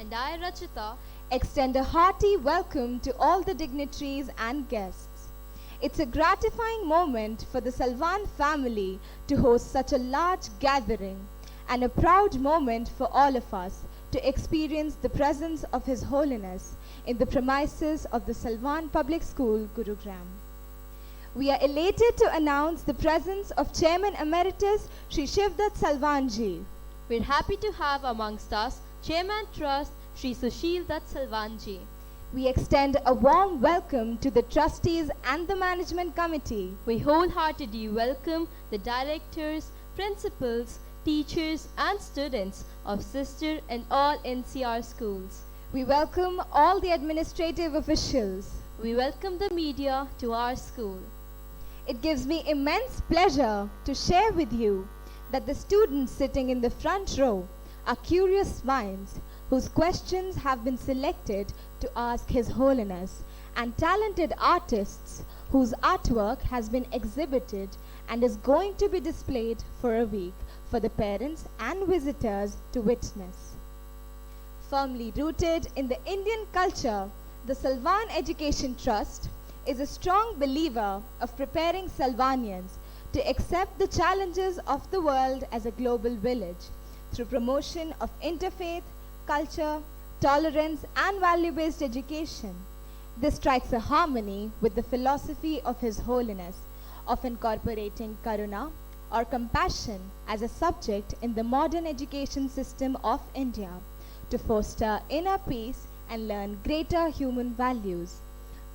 And I, Rachita, extend a hearty welcome to all the dignitaries and guests. It's a gratifying moment for the Salwan family to host such a large gathering, and a proud moment for all of us to experience the presence of His Holiness in the premises of the Salwan Public School, Gurugram. We are elated to announce the presence of Chairman Emeritus Sri Shivdat Salwanji. we're happy to have amongst us Chairman Trust Sri Sushil Dutt Salwanji. We extend a warm welcome to the trustees and the management committee. We wholeheartedly welcome the directors, principals, teachers and students of sister and all NCR schools. We welcome all the administrative officials. We welcome the media to our school. It gives me immense pleasure to share with you that the students sitting in the front row are curious minds whose questions have been selected to ask His Holiness, and talented artists whose artwork has been exhibited and is going to be displayed for a week for the parents and visitors to witness. Firmly rooted in the Indian culture, the Salwan Education Trust is a strong believer of preparing Salwanians to accept the challenges of the world as a global village through promotion of interfaith, culture, tolerance and value-based education. This strikes a harmony with the philosophy of His Holiness of incorporating karuna or compassion as a subject in the modern education system of India to foster inner peace and learn greater human values.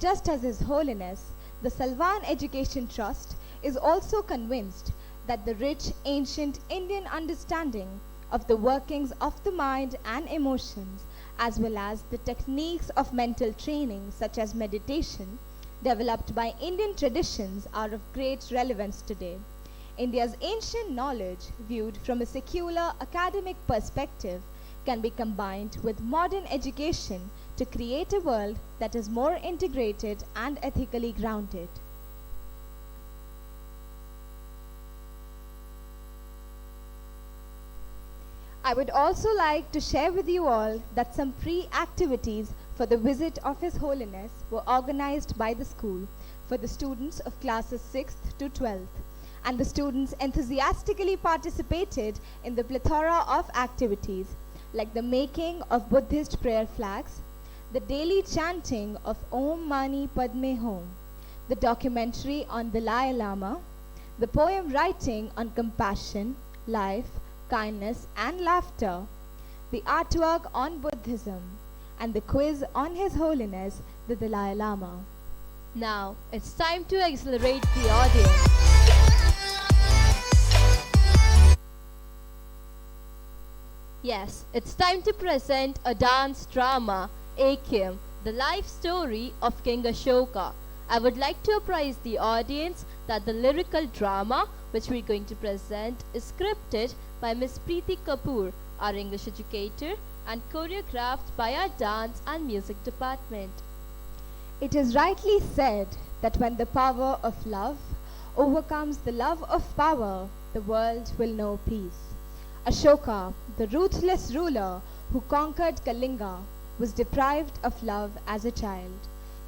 Just as His Holiness, the Salwan Education Trust is also convinced that the rich ancient Indian understanding of the workings of the mind and emotions, as well as the techniques of mental training such as meditation, developed by Indian traditions are of great relevance today. India's ancient knowledge, viewed from a secular academic perspective, can be combined with modern education to create a world that is more integrated and ethically grounded. I would also like to share with you all that some pre-activities for the visit of His Holiness were organized by the school for the students of classes 6th to 12th, and the students enthusiastically participated in the plethora of activities like the making of Buddhist prayer flags, the daily chanting of Om Mani Padme Hum, the documentary on the Dalai Lama, the poem writing on compassion, life, kindness and laughter, the artwork on Buddhism, and the quiz on His Holiness the Dalai Lama. Now it's time to exhilarate the audience. Yes, it's time to present a dance drama, Akim, the life story of King Ashoka. I would like to apprise the audience that the lyrical drama which we're going to present is scripted by Miss Preeti Kapoor, our English educator, and choreographed by our dance and music department. It is rightly said that when the power of love overcomes the love of power, the world will know peace. Ashoka, the ruthless ruler who conquered Kalinga, was deprived of love as a child.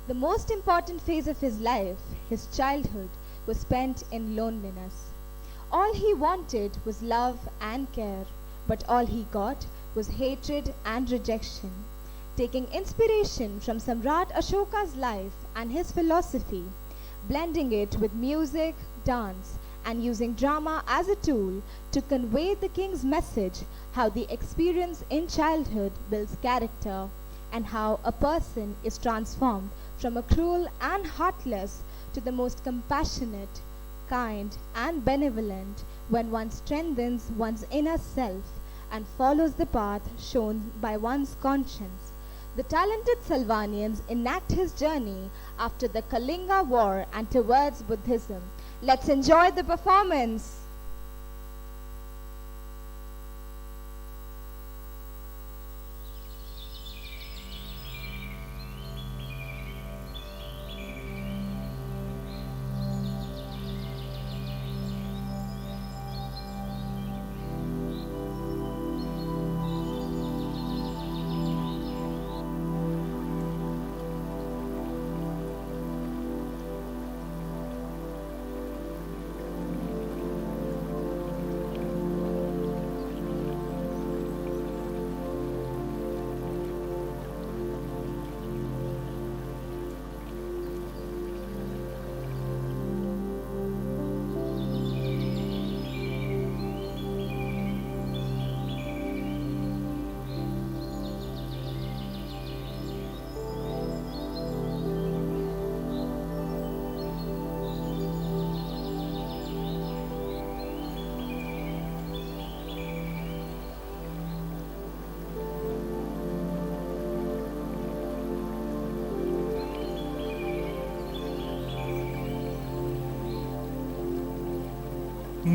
The most important phase of his life, his childhood, was spent in loneliness. All he wanted was love and care, but all he got was hatred and rejection. Taking inspiration from Samrat Ashoka's life and his philosophy, blending it with music, dance, and using drama as a tool to convey the king's message, how the experience in childhood builds character, and how a person is transformed from a cruel and heartless to the most compassionate, kind, and benevolent when one strengthens one's inner self and follows the path shown by one's conscience. The talented Salwanians enact his journey after the Kalinga War and towards Buddhism. Let's enjoy the performance.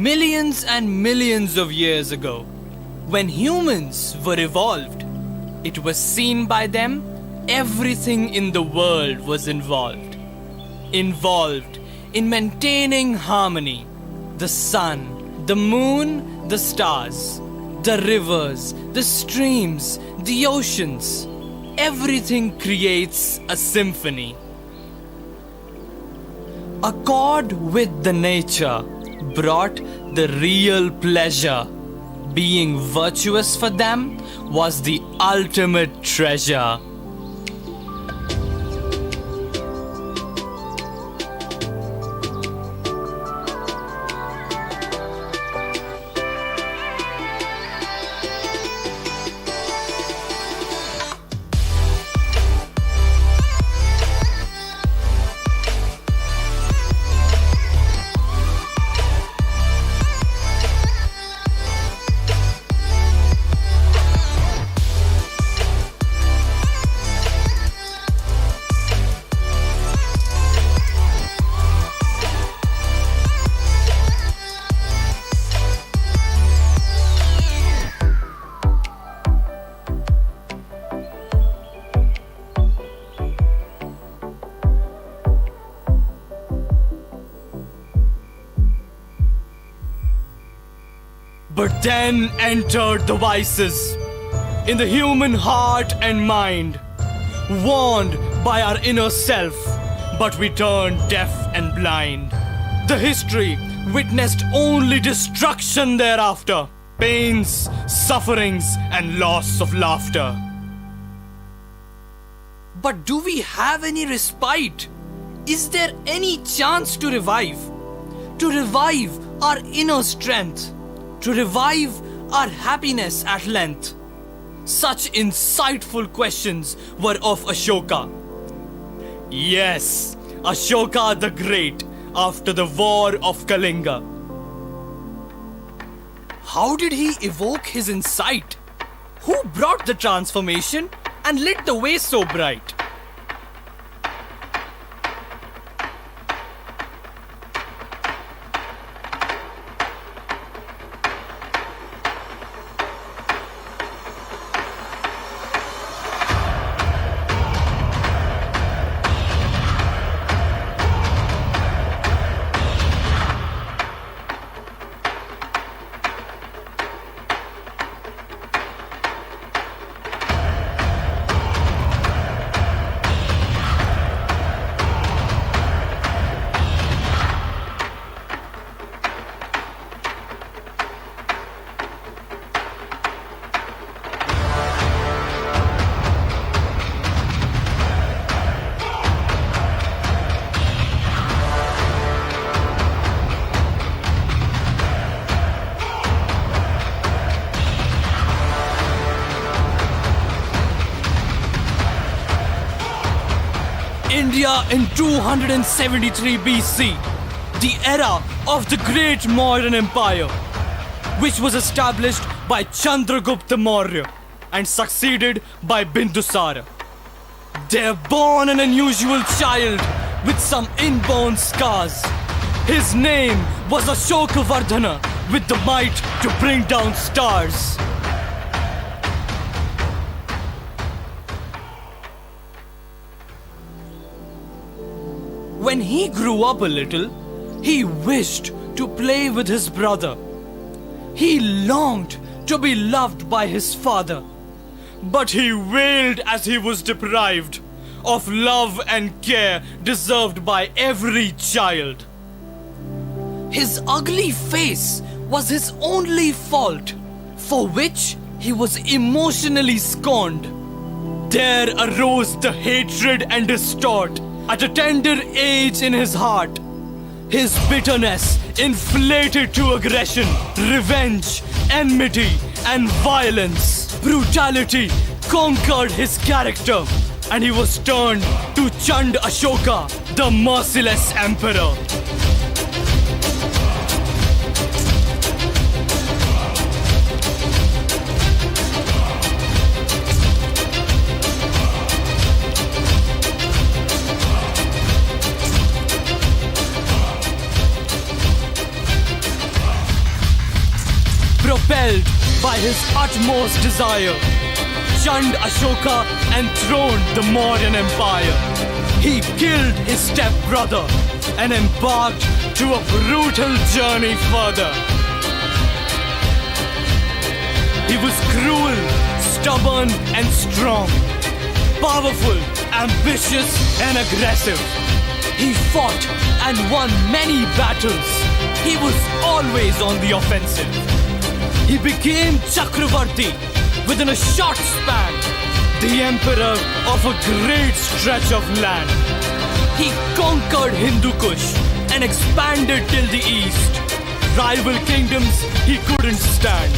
millions and millions of years ago, when humans were evolved, it was seen by them everything in the world was involved. Involved in maintaining harmony. The sun, the moon, the stars, the rivers, the streams, the oceans. Everything creates a symphony. Accord with the nature brought the real pleasure. Being virtuous for them was the ultimate treasure. But then entered the vices in the human heart and mind, warned by our inner self, but we turned deaf and blind. The history witnessed only destruction thereafter, pains, sufferings, and loss of laughter. But do we have any respite? Is there any chance to revive? To revive our inner strength? To revive our happiness at length? Such insightful questions were of Ashoka. Yes, Ashoka the Great, after the war of Kalinga. How did he evoke his insight? Who brought the transformation and lit the way so bright? India in 273 BC, the era of the great modern empire, which was established by Chandragupta Maurya and succeeded by Bindusara. There born an unusual child with some inborn scars. His name was Ashokavardhana, with the might to bring down stars. When he grew up a little, he wished to play with his brother. He longed to be loved by his father, but he wailed as he was deprived of love and care deserved by every child. His ugly face was his only fault, for which he was emotionally scorned. There arose the hatred and distort at a tender age in his heart. His bitterness inflated to aggression, revenge, enmity, and violence. Brutality conquered his character, and he was turned to Chand Ashoka, the merciless emperor. his utmost desire, shunned Ashoka enthroned the modern empire. He killed his stepbrother and embarked to a brutal journey further. He was cruel, stubborn and strong, powerful, ambitious and aggressive. He fought and won many battles. He was always on the offensive. He became Chakravarti within a short span, the emperor of a great stretch of land. He conquered Hindu Kush and expanded till the east. Rival kingdoms he couldn't stand.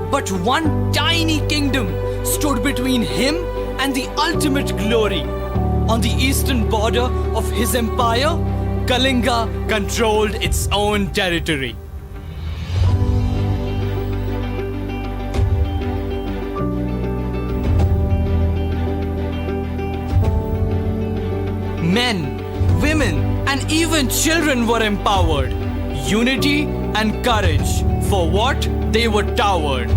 But one tiny kingdom stood between him and the ultimate glory. On the eastern border of his empire, Kalinga controlled its own territory. Men, women, and even children were empowered. Unity and courage, for what they were towered.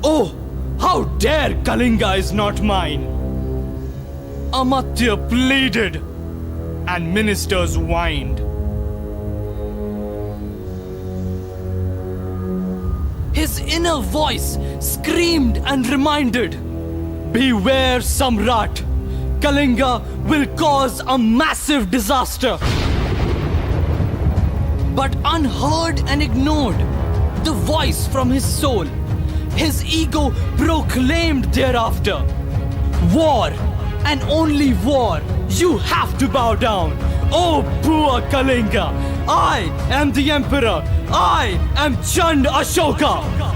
Oh, how dare Kalinga is not mine! Amatya pleaded, and ministers whined. His inner voice screamed and reminded, beware, Samrat! Kalinga will cause a massive disaster. But unheard and ignored, the voice from his soul, his ego proclaimed thereafter, war and only war, you have to bow down. Oh poor Kalinga, I am the emperor, I am Chand Ashoka.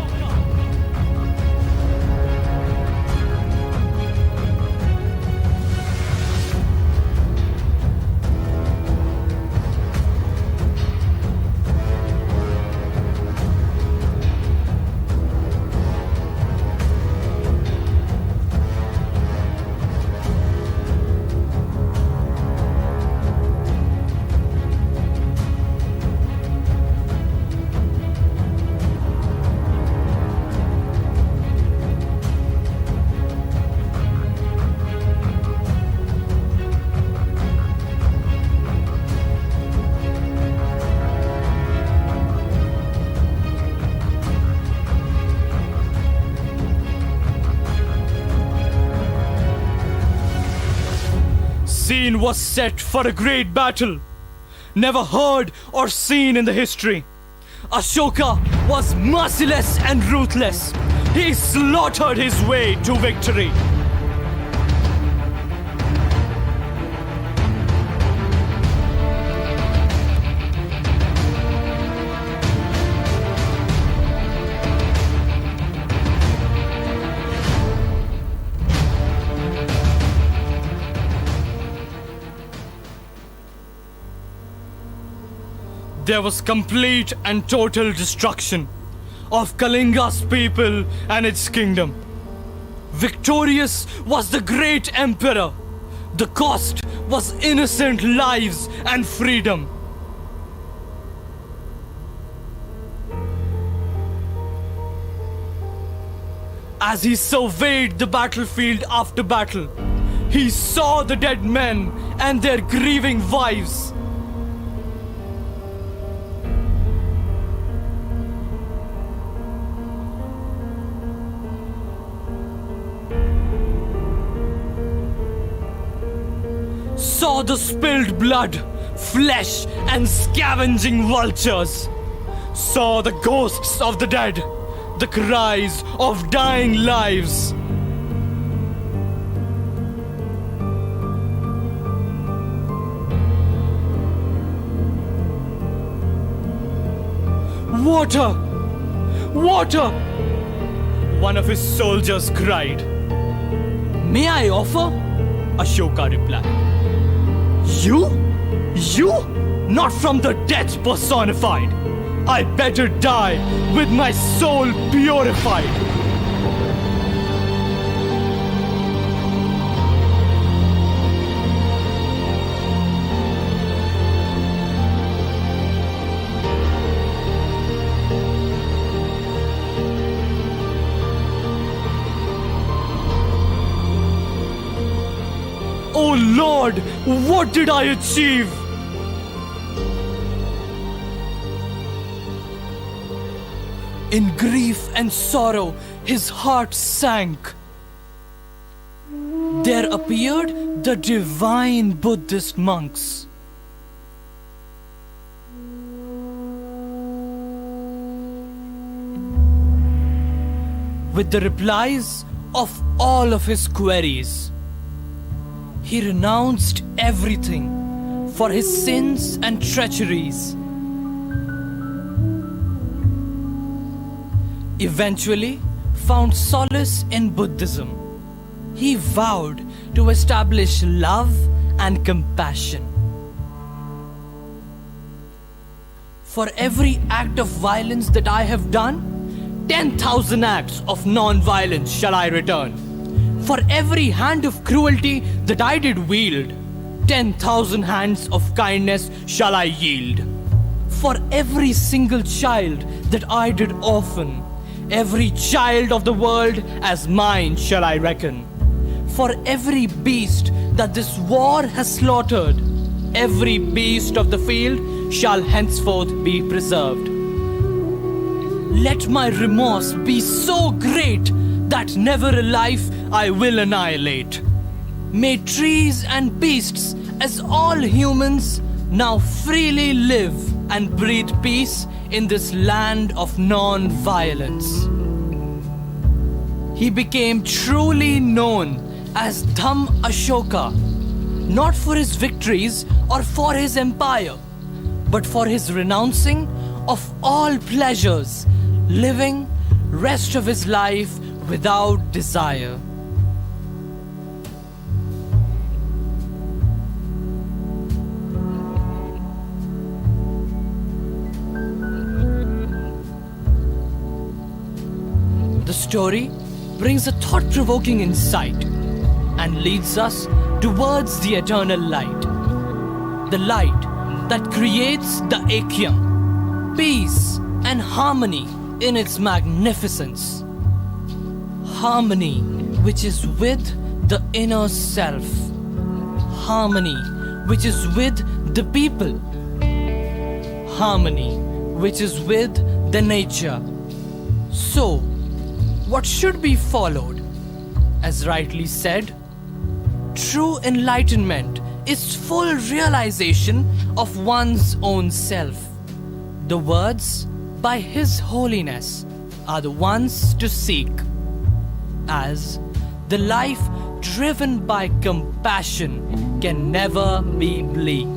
Scene was set for a great battle, never heard or seen in the history. Ashoka was merciless and ruthless. He slaughtered his way to victory. There was complete and total destruction of Kalinga's people and its kingdom. Victorious was the great emperor. The cost was innocent lives and freedom. As he surveyed the battlefield after battle, he saw the dead men and their grieving wives. Saw the spilled blood, flesh, and scavenging vultures. Saw the ghosts of the dead, the cries of dying lives. Water! Water! One of his soldiers cried. May I offer? Ashoka replied. You? You? Not from the death personified. I better die with my soul purified. Oh Lord, what did I achieve? In grief and sorrow, his heart sank. There appeared the divine Buddhist monks. With the replies of all of his queries, he renounced everything for his sins and treacheries. Eventually found solace in Buddhism. He vowed to establish love and compassion. For every act of violence that I have done, 10,000 acts of non-violence shall I return. For every hand of cruelty that I did wield, 10,000 hands of kindness shall I yield. For every single child that I did orphan, every child of the world as mine shall I reckon. For every beast that this war has slaughtered, every beast of the field shall henceforth be preserved. Let my remorse be so great that never a life I will annihilate. May trees and beasts, as all humans, now freely live and breathe peace in this land of non-violence. He became truly known as Dham Ashoka, not for his victories or for his empire, but for his renouncing of all pleasures, living rest of his life without desire. The story brings a thought-provoking insight and leads us towards the eternal light. The light that creates the Aikyam, peace and harmony in its magnificence. Harmony which is with the inner self. Harmony which is with the people. Harmony which is with the nature. So, what should be followed? As rightly said, true enlightenment is full realization of one's own self. The words by His Holiness are the ones to seek, as the life driven by compassion can never be bleak.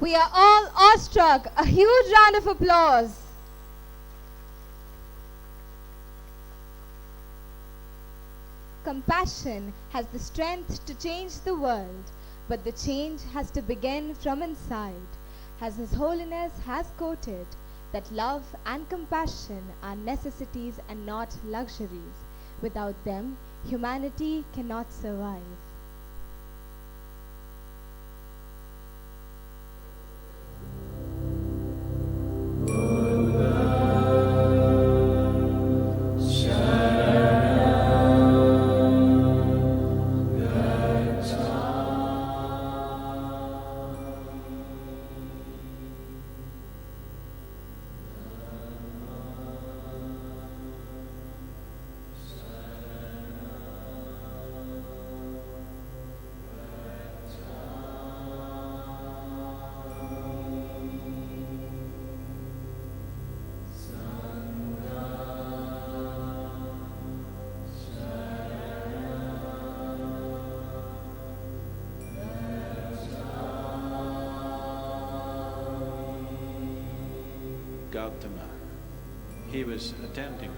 We are all awestruck. A huge round of applause. Compassion has the strength to change the world, but the change has to begin from inside. As His Holiness has quoted, that love and compassion are necessities and not luxuries. Without them, humanity cannot survive. Gautama, he was attempting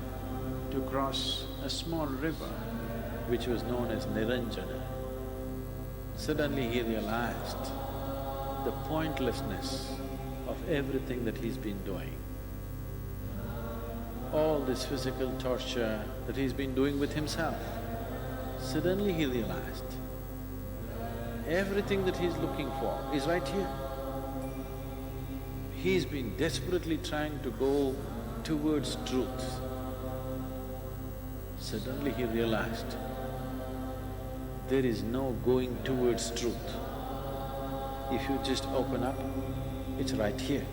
to cross a small river which was known as Niranjana. Suddenly he realized the pointlessness of everything that he's been doing. All this physical torture that he's been doing with himself. Suddenly he realized everything that he's looking for is right here. He's been desperately trying to go towards truth. Suddenly he realized there is no going towards truth. If you just open up, it's right here.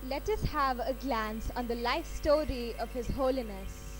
Let us have a glance on the life story of His Holiness.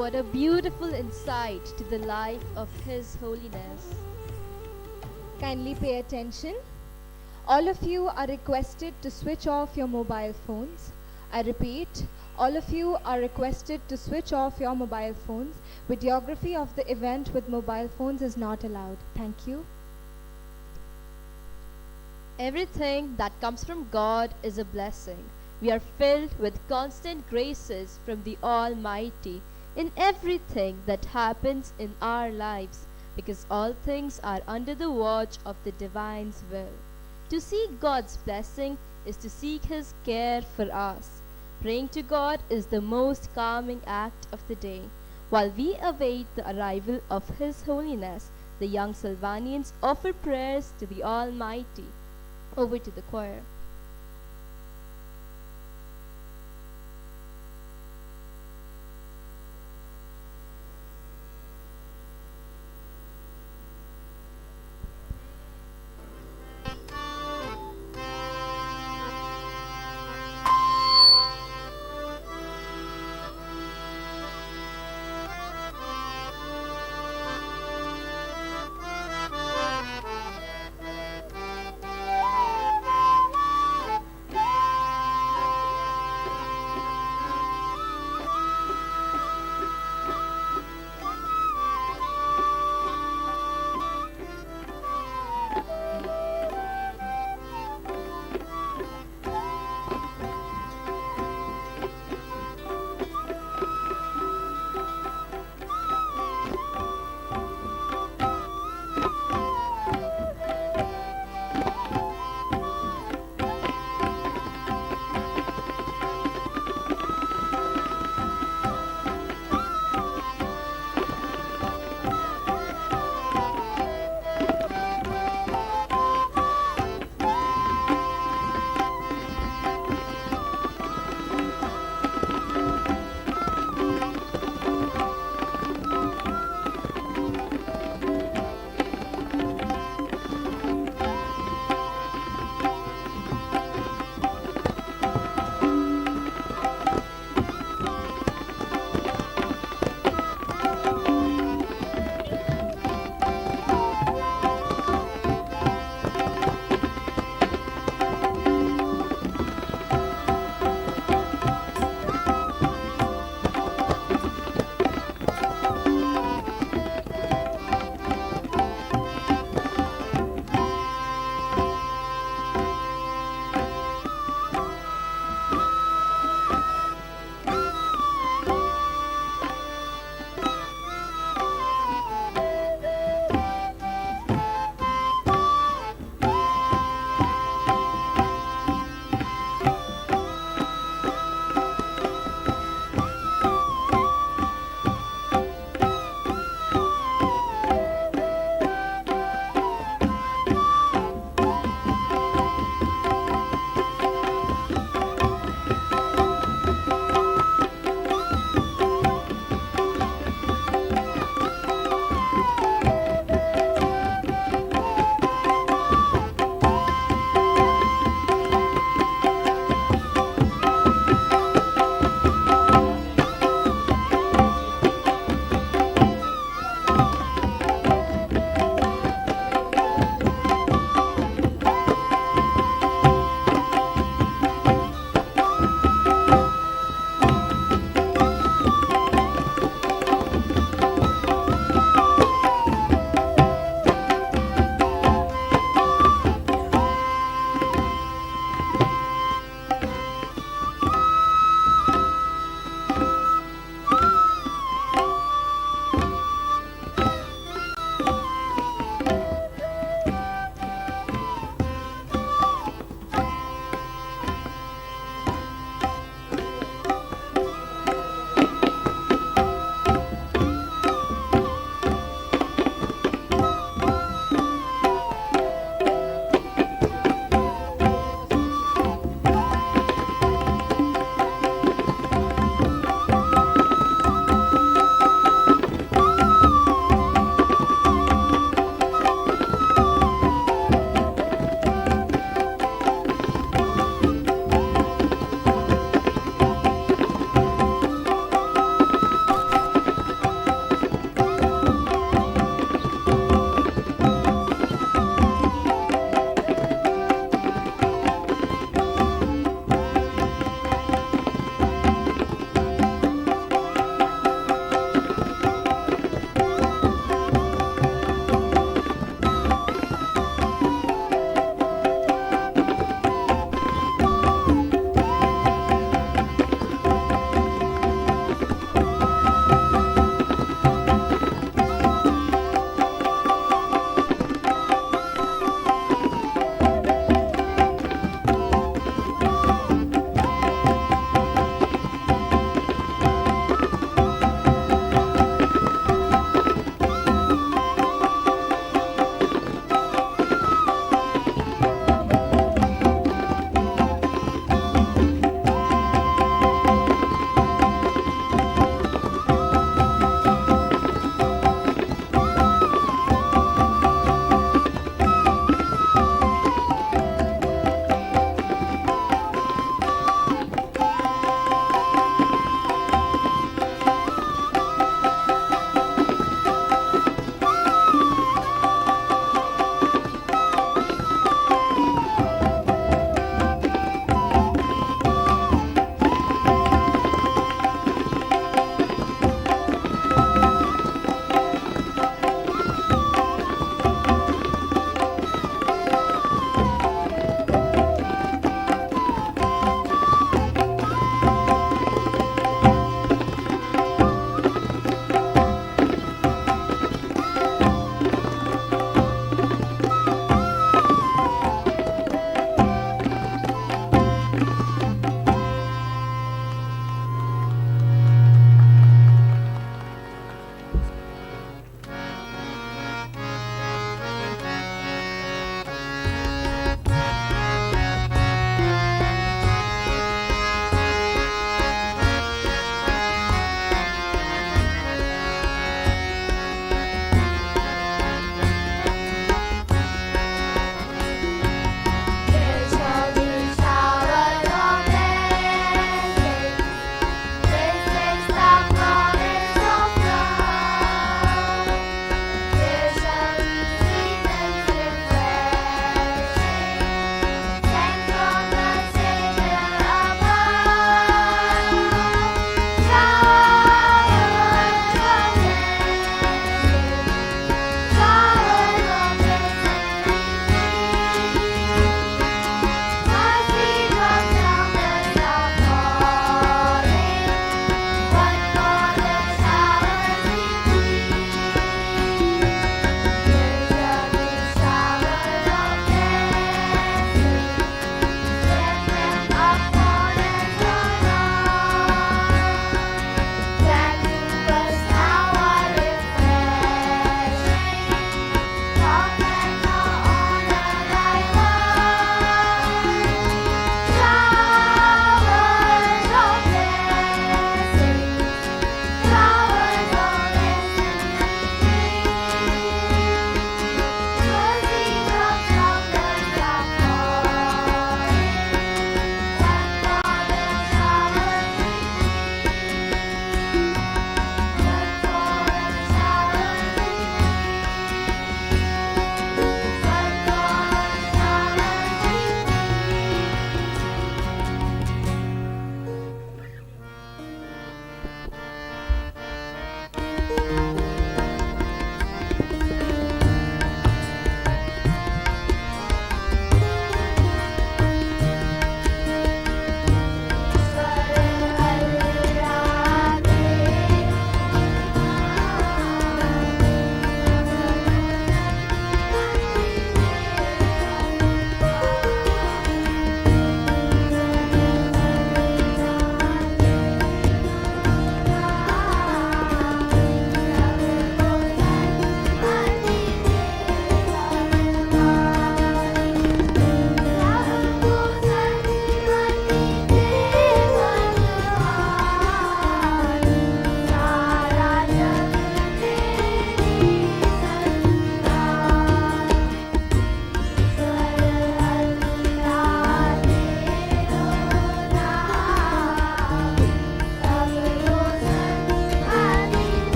What a beautiful insight to the life of His Holiness. Kindly pay attention. All of you are requested to switch off your mobile phones. I repeat, all of you are requested to switch off your mobile phones. Videography of the event with mobile phones is not allowed. Thank you. Everything that comes from God is a blessing. We are filled with constant graces from the Almighty in everything that happens in our lives, because all things are under the watch of the Divine's will. To seek God's blessing is to seek His care for us. Praying to God is the most calming act of the day. While we await the arrival of His Holiness, the young Salvanians offer prayers to the Almighty. Over to the choir.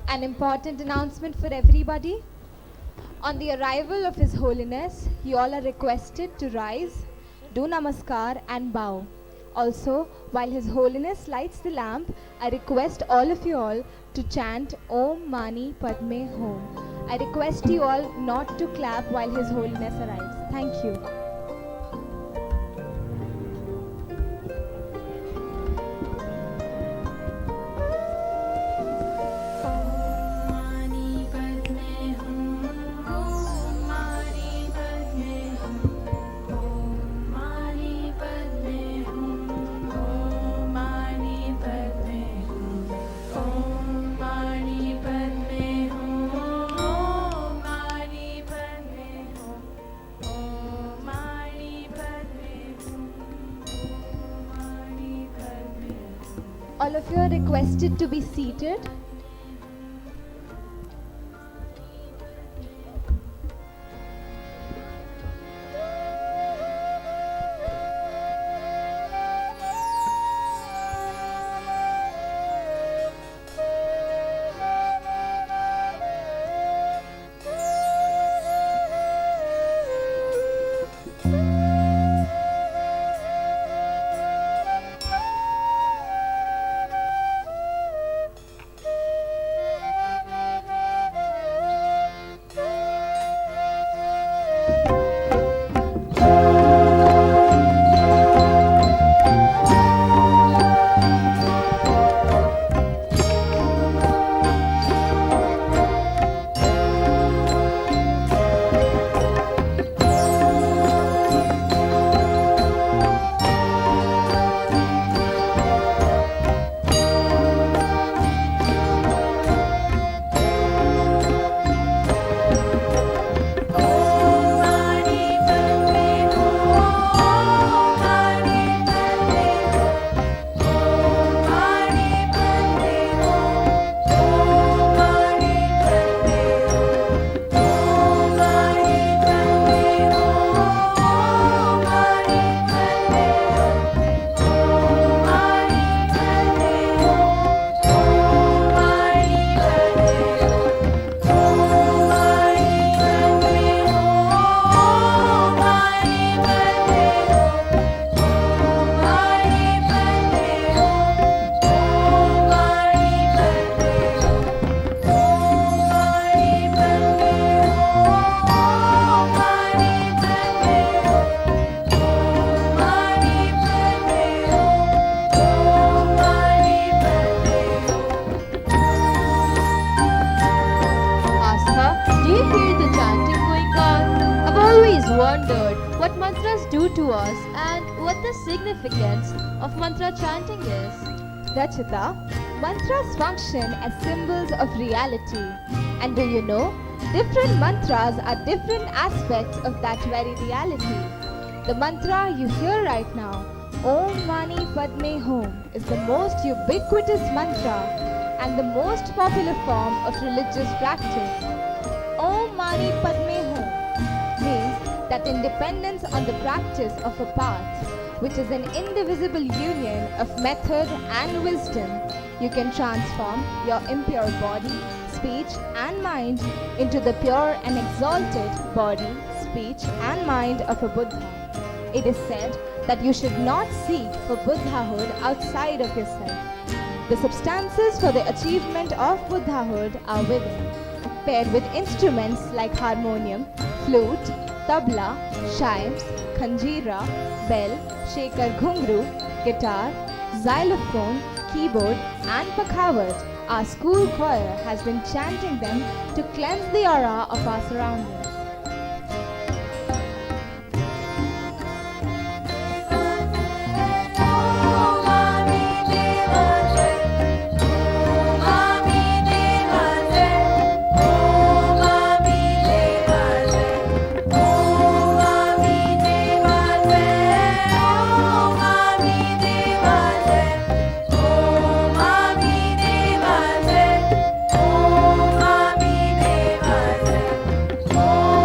An important announcement for everybody. On the arrival of His Holiness, you all are requested to rise, do namaskar and bow. Also, while His Holiness lights the lamp, I request all of you all to chant Om Mani Padme Hum. I request you all not to clap while His Holiness arrives. Thank you. All of you are requested to be seated. wondered what mantras do to us and what the significance of mantra chanting is. Rachita, mantras function as symbols of reality. And do you know, different mantras are different aspects of that very reality. The mantra you hear right now, Om Mani Padme Hum, is the most ubiquitous mantra and the most popular form of religious practice. Om Mani Padme Hum means that independence on the practice of a path, which is an indivisible union of method and wisdom, you can transform your impure body, speech and mind into the pure and exalted body, speech and mind of a Buddha. It is said that you should not seek for Buddhahood outside of yourself. The substances for the achievement of Buddhahood are within, paired with instruments like harmonium, flute, tabla, chimes, khanjira, bell, shekar ghungru, guitar, xylophone, keyboard and pakhavat. Our school choir has been chanting them to cleanse the aura of our surroundings. Oh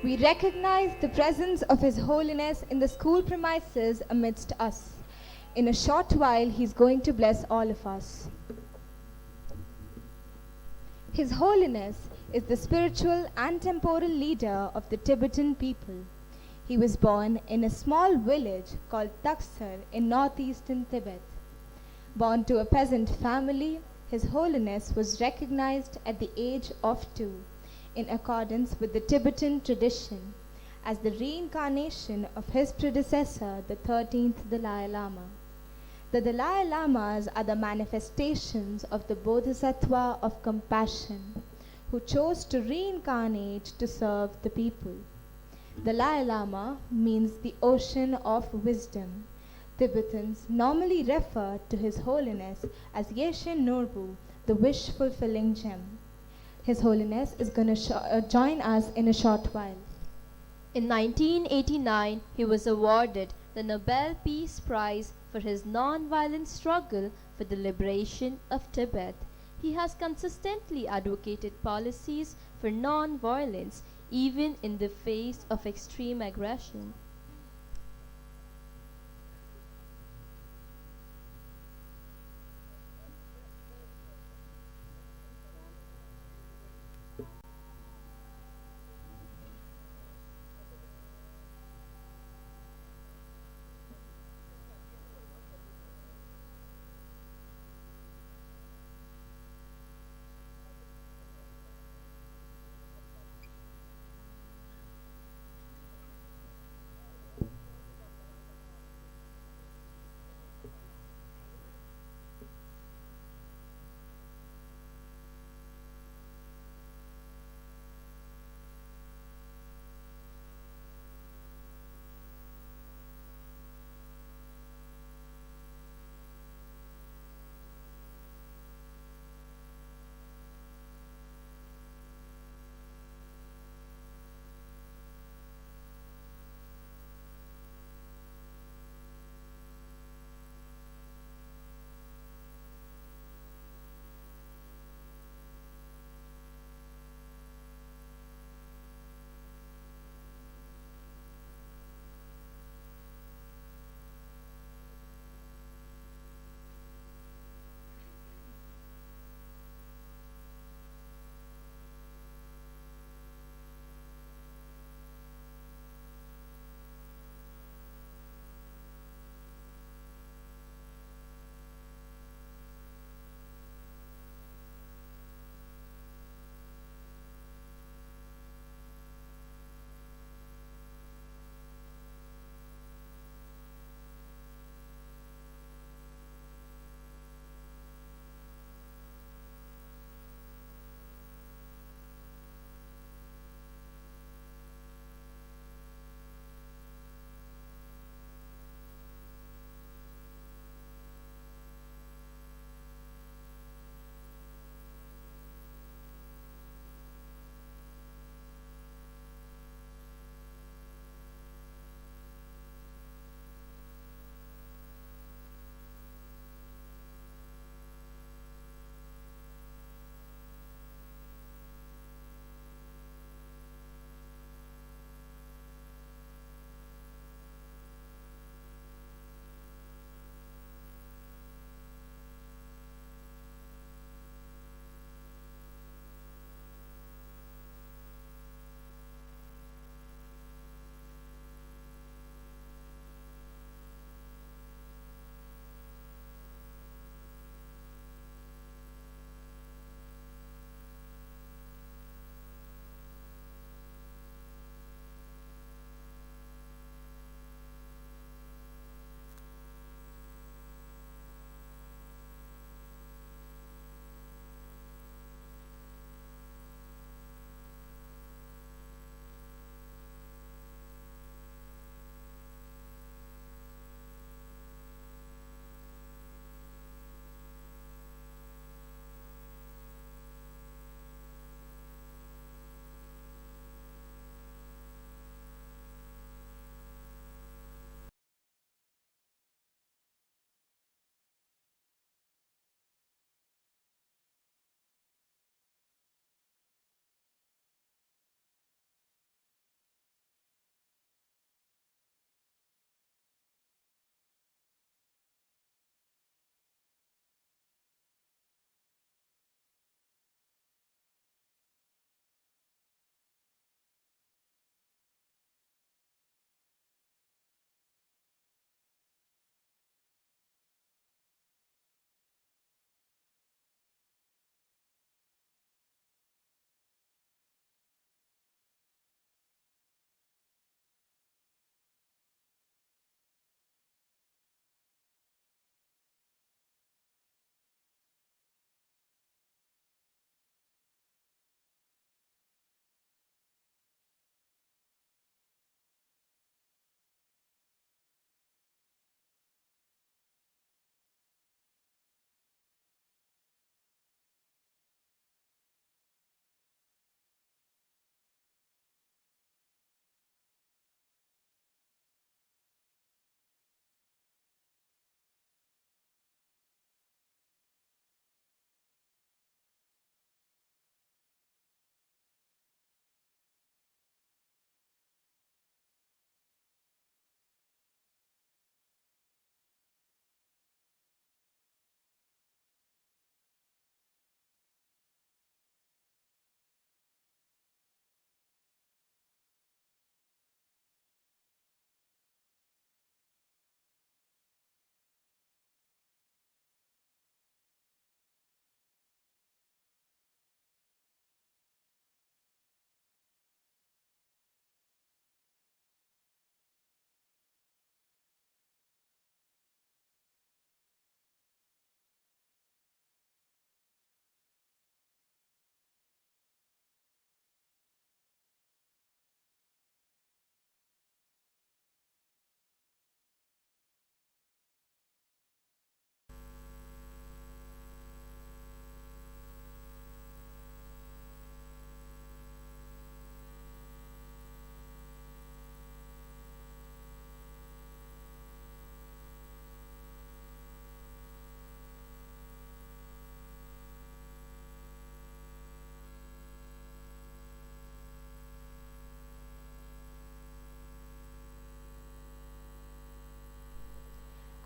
We recognize the presence of His Holiness in the school premises amidst us. In a short while, He is going to bless all of us. His Holiness is the spiritual and temporal leader of the Tibetan people. He was born in a small village called Taksar in northeastern Tibet. Born to a peasant family, His Holiness was recognized at the age of 2, in accordance with the Tibetan tradition, as the reincarnation of his predecessor, the 13th Dalai Lama. The Dalai Lamas are the manifestations of the Bodhisattva of compassion, who chose to reincarnate to serve the people. Dalai Lama means the ocean of wisdom. Tibetans normally refer to His Holiness as Yeshe Norbu, the wish-fulfilling gem. His Holiness is going to join us in a short while. In 1989, he was awarded the Nobel Peace Prize for his non-violent struggle for the liberation of Tibet. He has consistently advocated policies for non-violence even in the face of extreme aggression.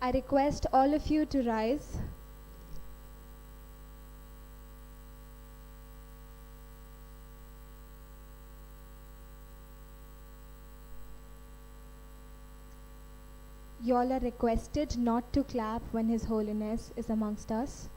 I request all of you to rise. You all are requested not to clap when His Holiness is amongst us.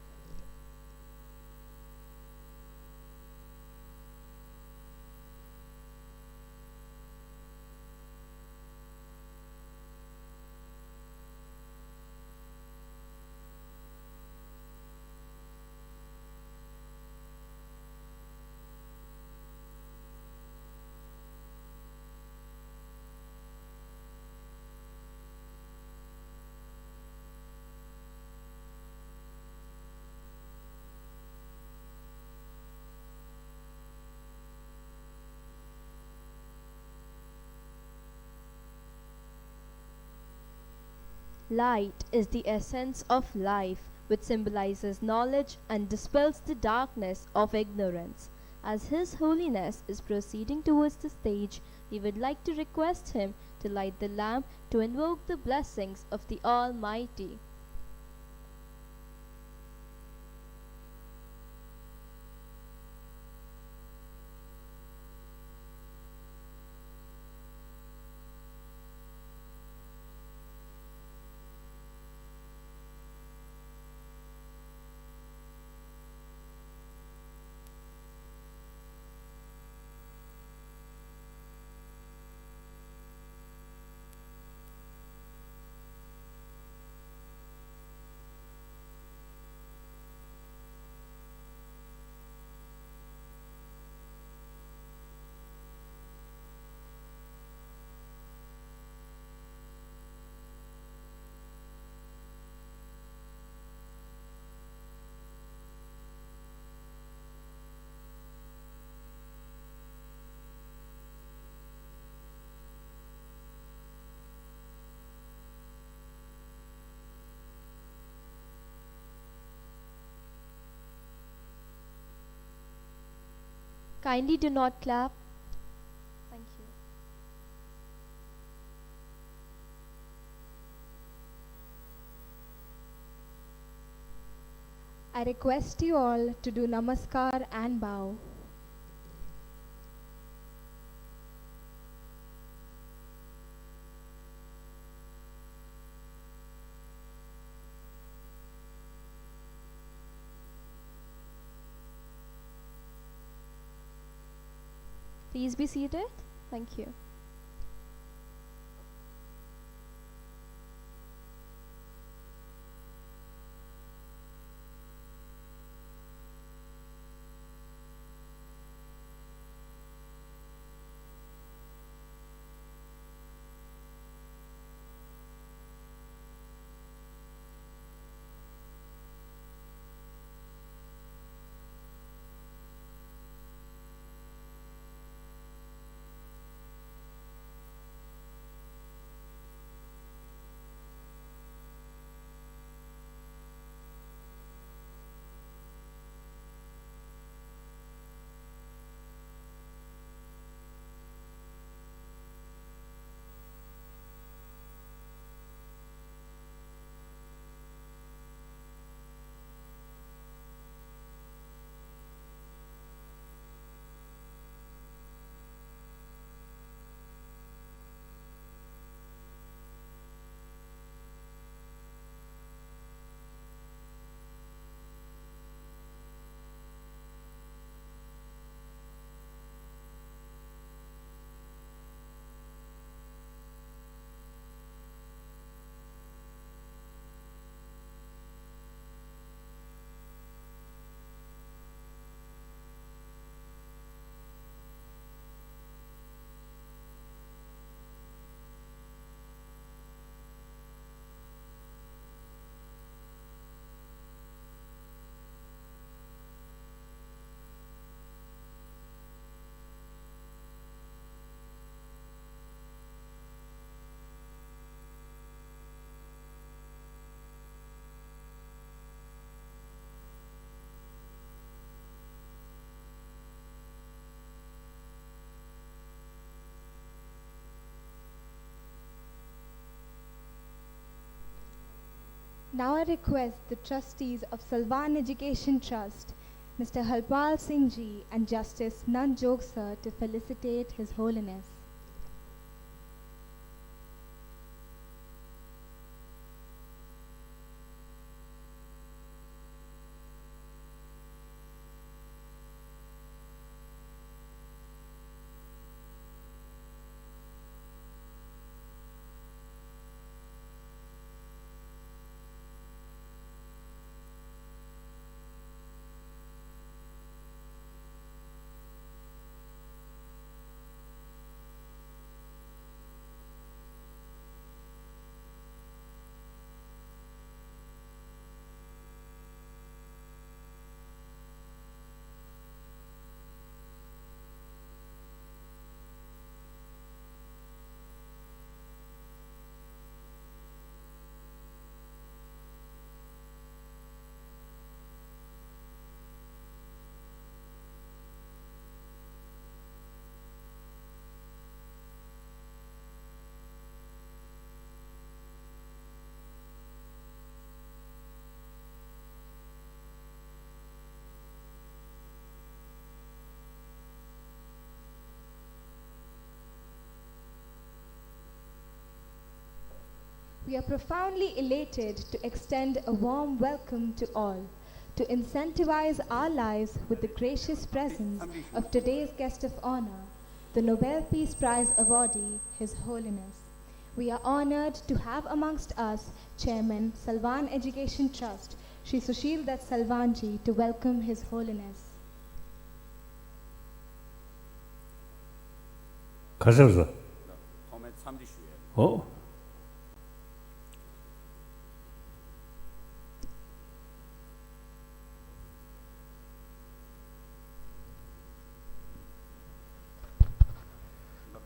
Light is the essence of life, which symbolizes knowledge and dispels the darkness of ignorance. As His Holiness is proceeding towards the stage, we would like to request him to light the lamp to invoke the blessings of the Almighty. Kindly do not clap. Thank you. I request you all to do namaskar and bow. Please be seated. Thank you. Now I request the trustees of Salwan Education Trust, Mr. Harpal Singh Ji and Justice Nanjog Sir, to felicitate His Holiness. We are profoundly elated to extend a warm welcome to all, to incentivize our lives with the gracious presence of today's guest of honor, the Nobel Peace Prize awardee, His Holiness. We are honored to have amongst us Chairman, Salwan Education Trust, Shri Sushil Dutt Salwan Ji, to welcome His Holiness. 가셔서. 어?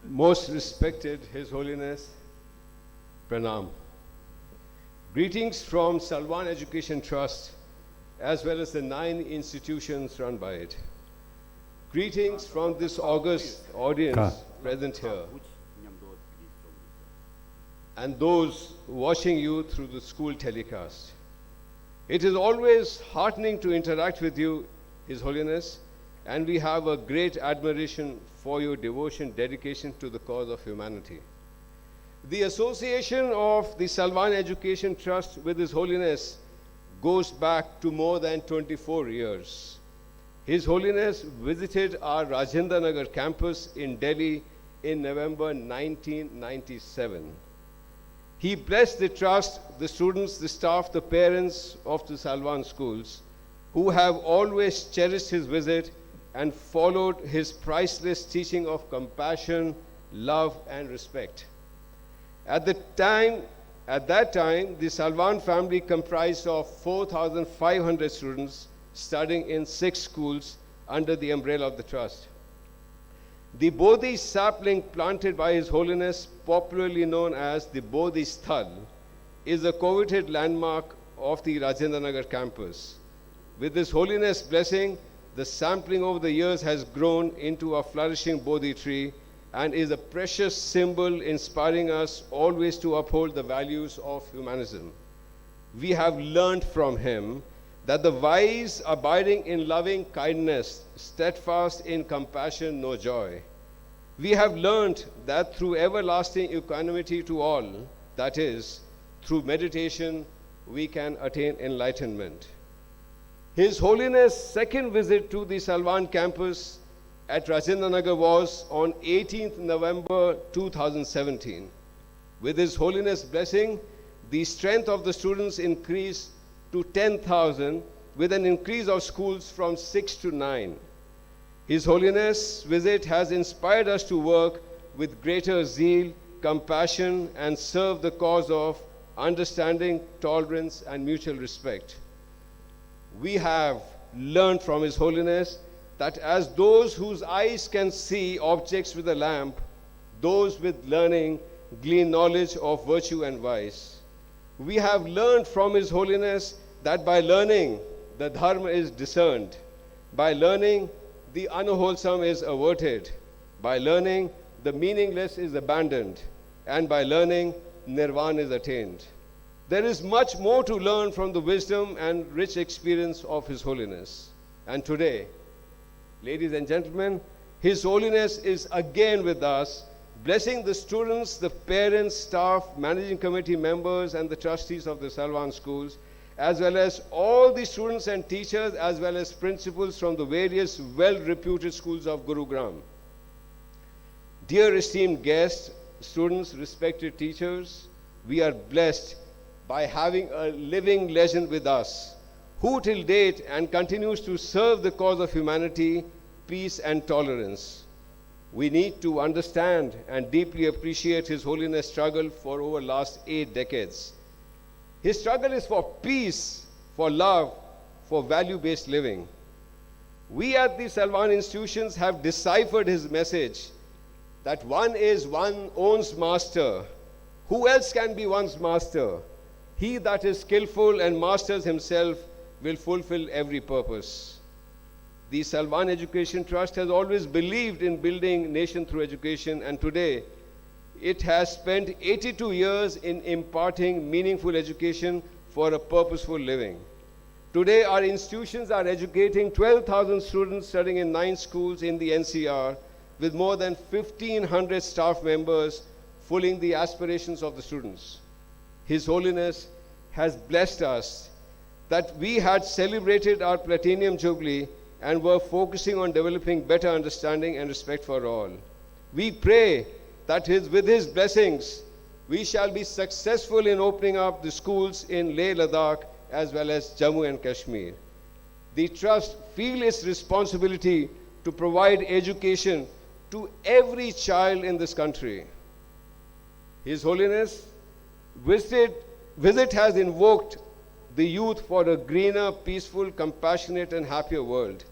Most respected His Holiness, Pranam. Greetings from Salwan Education Trust, as well as the 9 institutions run by it. Greetings from this august audience present here, and those watching you through the school telecast. It is always heartening to interact with you, His Holiness, and we have a great admiration for your devotion, dedication to the cause of humanity. The association of the Salwan Education Trust with His Holiness goes back to more than 24 years. His Holiness visited our Rajendra Nagar campus in Delhi in November 1997. He blessed the trust, the students, the staff, the parents of the Salwan schools, who have always cherished his visit and followed his priceless teaching of compassion, love, and respect. At that time, the Salwan family comprised of 4,500 students studying in 6 schools under the umbrella of the trust. The Bodhi sapling planted by His Holiness, popularly known as the Bodhi Sthal, is a coveted landmark of the Rajendra Nagar campus. With His Holiness' blessing, the sapling over the years has grown into a flourishing Bodhi tree and is a precious symbol inspiring us always to uphold the values of humanism. We have learned from him that the wise abiding in loving kindness, steadfast in compassion, know joy. We have learned that through everlasting equanimity to all, that is, through meditation, we can attain enlightenment. His Holiness' second visit to the Salwan campus at Rajendra Nagar was on 18th November 2017. With His Holiness' blessing, the strength of the students increased to 10,000 with an increase of schools from 6 to 9. His Holiness' visit has inspired us to work with greater zeal, compassion, and serve the cause of understanding, tolerance, and mutual respect. We have learned from His Holiness that as those whose eyes can see objects with a lamp, those with learning glean knowledge of virtue and vice. We have learned from His Holiness that by learning, the dharma is discerned. By learning, the unwholesome is averted. By learning, the meaningless is abandoned. And by learning, nirvana is attained. there is much more to learn from the wisdom and rich experience of His Holiness. And today, ladies and gentlemen, His Holiness is again with us, blessing the students, the parents, staff, managing committee members, and the trustees of the Salwan schools, as well as all the students and teachers, as well as principals from the various well-reputed schools of Gurugram. Dear esteemed guests, students, respected teachers, we are blessed by having a living legend with us, who till date and continues to serve the cause of humanity, peace and tolerance. We need to understand and deeply appreciate His Holiness' struggle for over the last 8 decades. His struggle is for peace, for love, for value-based living. We at the Salwan institutions have deciphered his message that one is one's own master. Who else can be one's master? He that is skillful and masters himself will fulfill every purpose. The Salwan Education Trust has always believed in building nation through education, and today it has spent 82 years in imparting meaningful education for a purposeful living. Today our institutions are educating 12,000 students studying in 9 schools in the NCR, with more than 1,500 staff members fulfilling the aspirations of the students. His Holiness has blessed us that we had celebrated our Platinum Jubilee and were focusing on developing better understanding and respect for all. We pray that with His blessings, we shall be successful in opening up the schools in Leh Ladakh as well as Jammu and Kashmir. The Trust feels its responsibility to provide education to every child in this country. His Holiness' visit has invoked the youth for a greener, peaceful, compassionate, and happier world.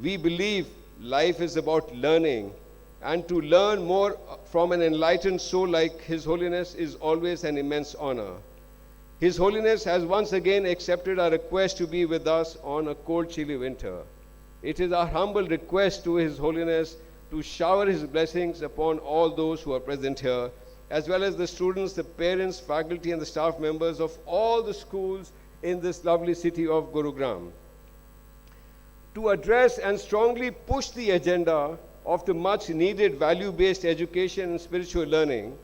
We believe life is about learning, and to learn more from an enlightened soul like His Holiness is always an immense honor. His Holiness has once again accepted our request to be with us on a cold, chilly winter. It is our humble request to His Holiness to shower His blessings upon all those who are present here, as well as the students, the parents, faculty, and the staff members of all the schools in this lovely city of Gurugram. To address and strongly push the agenda of the much needed value-based education and spiritual learning,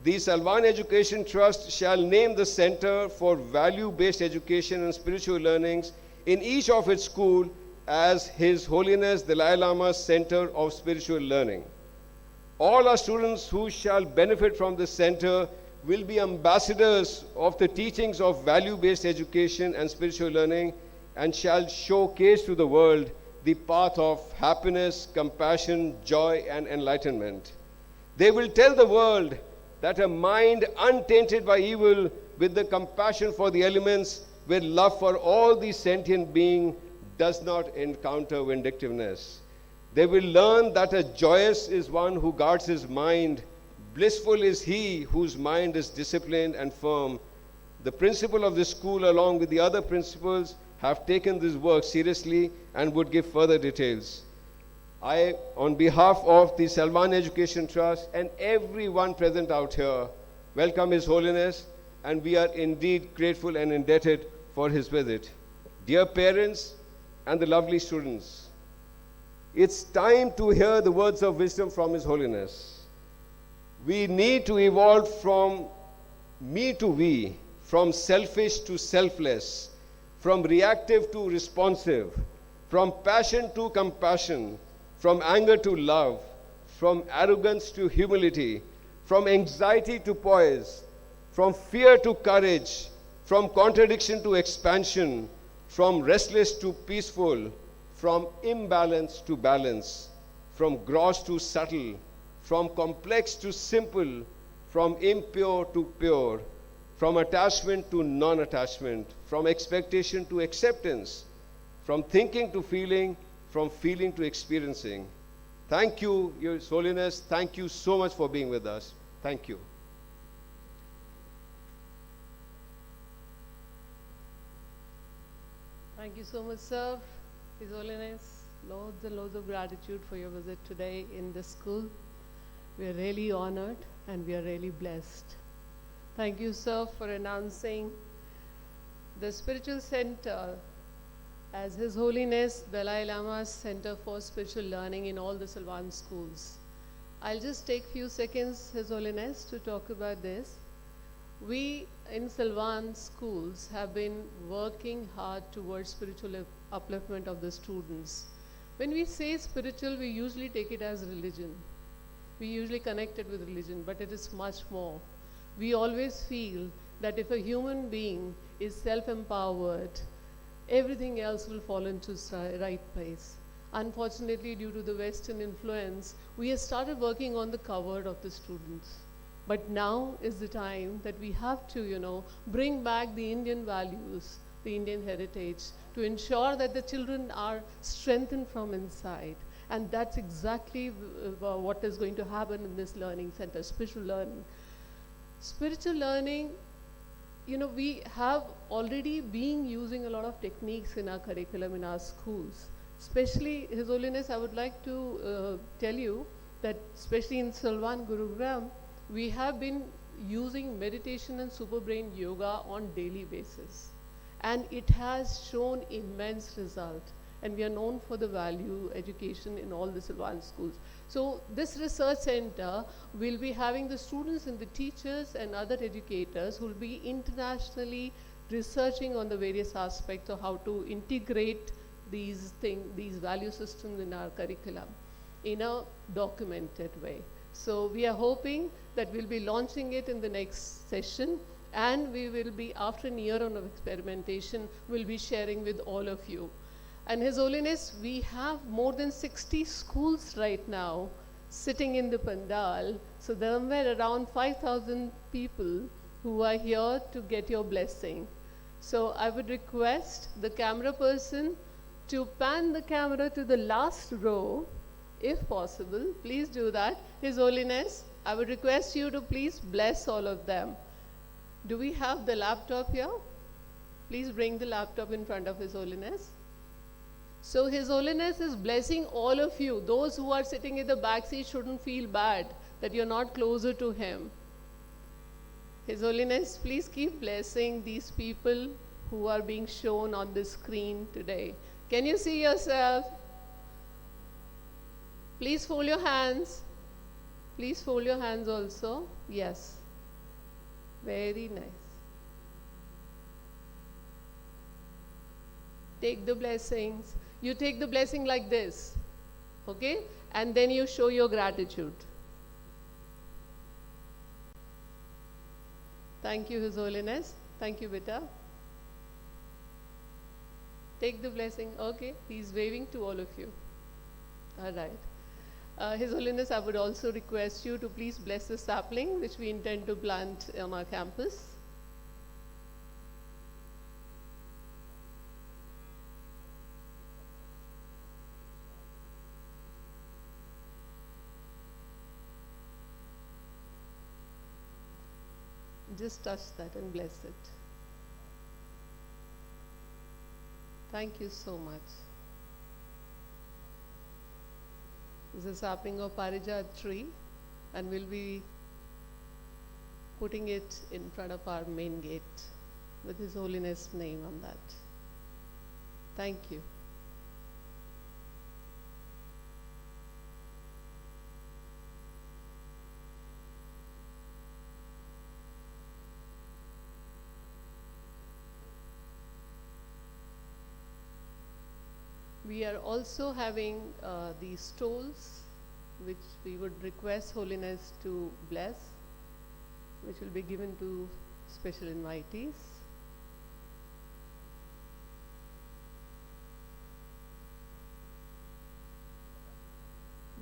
the Salwan Education Trust shall name the Center for Value-Based Education and Spiritual Learnings in each of its schools as His Holiness Dalai Lama's Center of Spiritual Learning. All our students who shall benefit from this center will be ambassadors of the teachings of value-based education and spiritual learning, and shall showcase to the world the path of happiness, compassion, joy, and enlightenment. They will tell the world that a mind untainted by evil, with the compassion for the elements, with love for all the sentient beings, does not encounter vindictiveness. They will learn that a joyous is one who guards his mind. Blissful is he whose mind is disciplined and firm. The principal of this school, along with the other principals, have taken this work seriously and would give further details. I, on behalf of the Salwan Education Trust and everyone present out here, welcome His Holiness, and we are indeed grateful and indebted for his visit. Dear parents and the lovely students, it's time to hear the words of wisdom from His Holiness. We need to evolve from me to we, from selfish to selfless, from reactive to responsive, from passion to compassion, from anger to love, from arrogance to humility, from anxiety to poise, from fear to courage, from contradiction to expansion, from restless to peaceful, from imbalance to balance, from gross to subtle, from complex to simple, from impure to pure, from attachment to non-attachment, from expectation to acceptance, from thinking to feeling, from feeling to experiencing. Thank you, Your Holiness. Thank you so much for being with us. Thank you. Thank you so much, sir. His Holiness, loads and loads of gratitude for your visit today in this school. We are really honored and we are really blessed. Thank you, sir, for announcing the spiritual center as His Holiness Dalai Lama's Center for Spiritual Learning in all the Salwan schools. I'll just take few seconds, His Holiness, to talk about this. We in Salwan schools have been working hard towards spiritual upliftment of the students. When we say spiritual, we usually take it as religion. We usually connect it with religion, but it is much more. We always feel that if a human being is self-empowered, everything else will fall into right place. Unfortunately, due to the Western influence, we have started working on the cover of the students. But now is the time that we have to, bring back the Indian values, the Indian heritage, to ensure that the children are strengthened from inside. And that's exactly what is going to happen in this learning center, spiritual learning. Spiritual learning, we have already been using a lot of techniques in our curriculum in our schools. Especially, His Holiness, I would like to tell you that especially in Salwan, Gurugram, we have been using meditation and super brain yoga on daily basis. And it has shown immense result. And we are known for the value education in all the Salwan schools. So this research center will be having the students and the teachers and other educators who will be internationally researching on the various aspects of how to integrate these value systems in our curriculum in a documented way. So we are hoping that we'll be launching it in the next session, and we will be, after a year of experimentation, we'll be sharing with all of you. And His Holiness, we have more than 60 schools right now sitting in the pandal. So there were around 5,000 people who are here to get your blessing. So I would request the camera person to pan the camera to the last row, if possible. Please do that. His Holiness, I would request you to please bless all of them. Do we have the laptop here? Please bring the laptop in front of His Holiness. So His Holiness is blessing all of you. Those who are sitting in the back seat shouldn't feel bad that you're not closer to Him. His Holiness, please keep blessing these people who are being shown on the screen today. Can you see yourself? Please fold your hands. Please fold your hands also. Yes. Very nice. Take the blessings. You take the blessing like this, okay? And then you show your gratitude. Thank you, His Holiness. Thank you, Beta. Take the blessing. Okay, he's waving to all of you. All right. His Holiness, I would also request you to please bless the sapling which we intend to plant on our campus. Just touch that and bless it. Thank you so much. This is a sapling of Parijat tree, and we'll be putting it in front of our main gate with His Holiness' name on that. Thank you. We are also having these stoles which we would request Holiness to bless, which will be given to special invitees.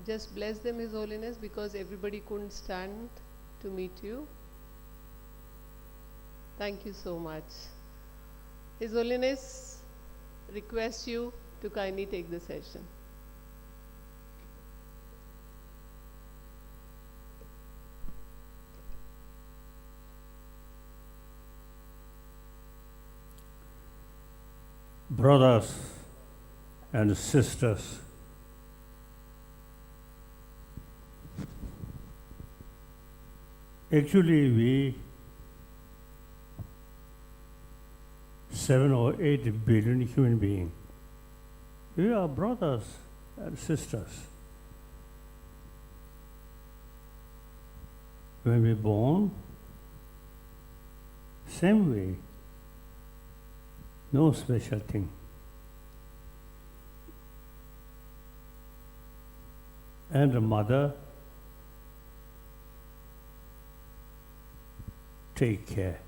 Just bless them, His Holiness, because everybody couldn't stand to meet you. Thank you so much. His Holiness requests you to kindly take the session. Brothers and sisters, actually we 7 or 8 billion human beings. We are brothers and sisters. When we born, same way, no special thing. And the mother take care.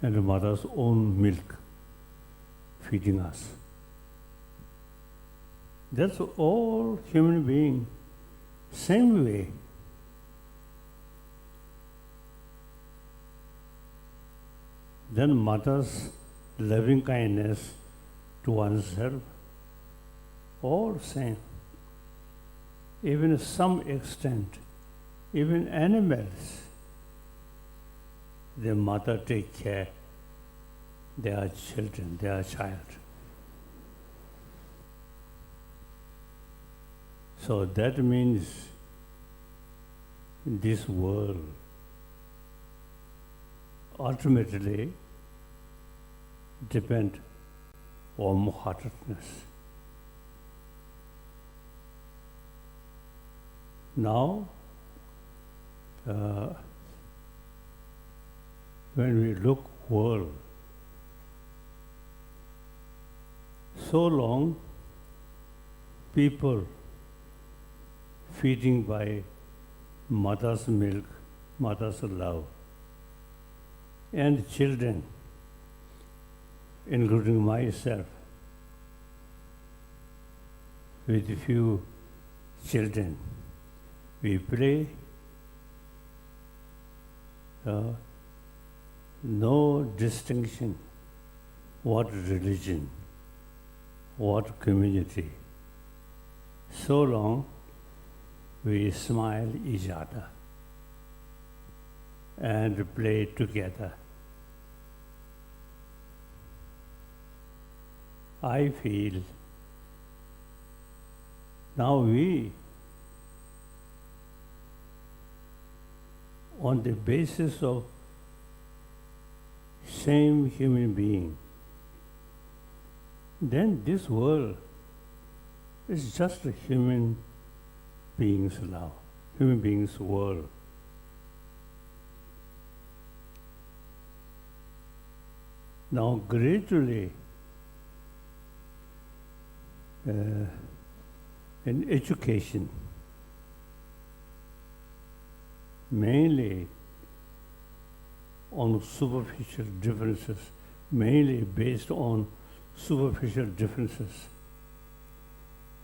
And the mother's own milk feeding us. That's all human being, same way. Then mother's loving kindness to oneself, all same. Even to some extent, even animals, their mother take care, their children, their child. So that means this world ultimately depend on heartedness. Now, when we look world, so long people feeding by mother's milk, mother's love, and children, including myself, with few children, we play, no distinction what religion, what community. So long we smile each other and play together. I feel now we, on the basis of same human being, then this world is just a human being's love, human being's world. Now gradually, in education, mainly on superficial differences, mainly based on superficial differences,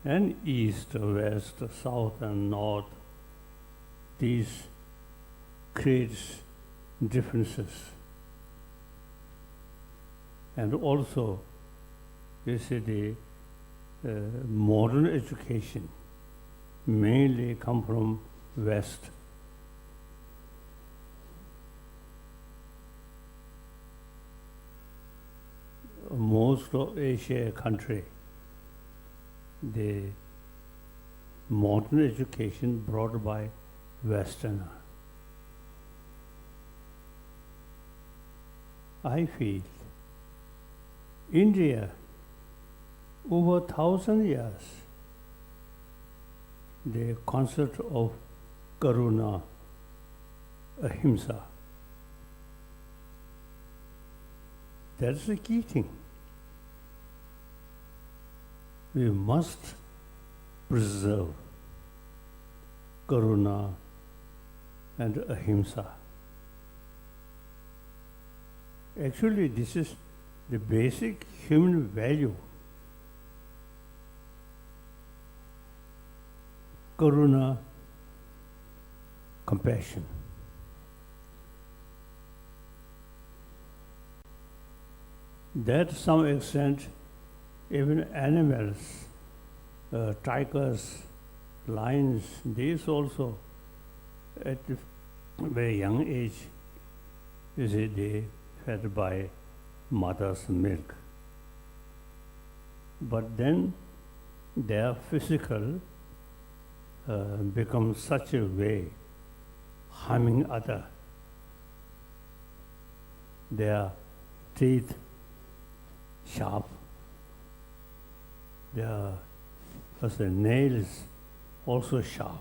and east, west, south and north, these creates differences. And also, you see the modern education mainly come from West. Most of Asia country, the modern education brought by Westerner. I feel India, over 1,000 years, the concept of Karuna, Ahimsa, that's the key thing. We must preserve Karuna and Ahimsa. Actually, this is the basic human value. Karuna, compassion. That to some extent, even animals, tigers, lions, these also, at a very young age, you see, they fed by mother's milk. But then their physical becomes such a way, harming other. Their teeth sharp, their nails also sharp.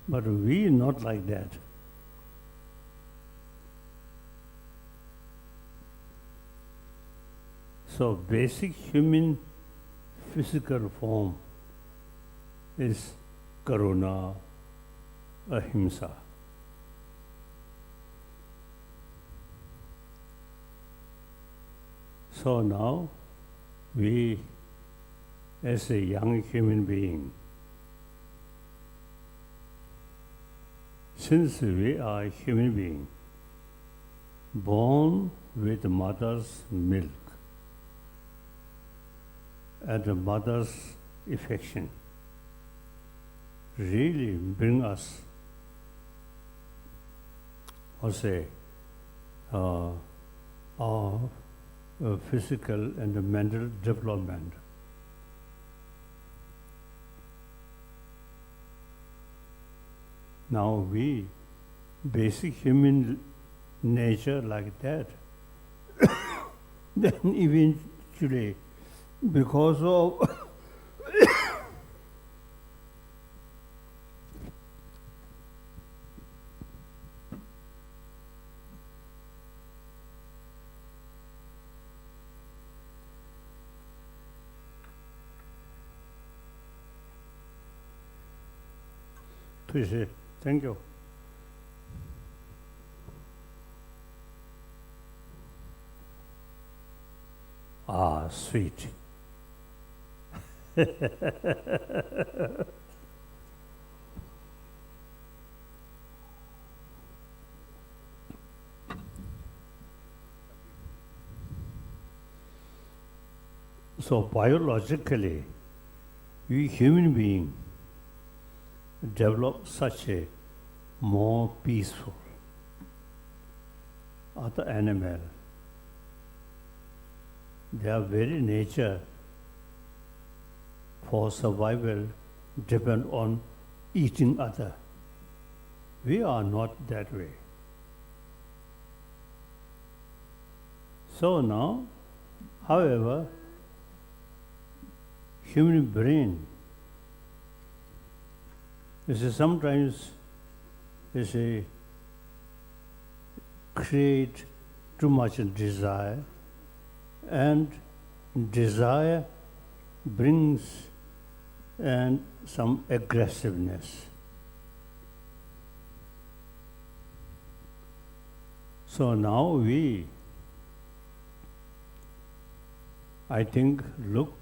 But we not like that. So basic human physical form is karuna, ahimsa. So now we, as a young human being, since we are human being, born with mother's milk and the mother's affection, really bring us, or say, our physical and the mental development. Now we, basic human nature like that, then eventually, because of Please, thank you. Ah, sweet. So biologically, we human beings develop such a more peaceful. Other animal, their very nature for survival depend on eating other. We are not that way. So now, however, human brain sometimes create too much desire, and desire brings and some aggressiveness. So now we, I think, look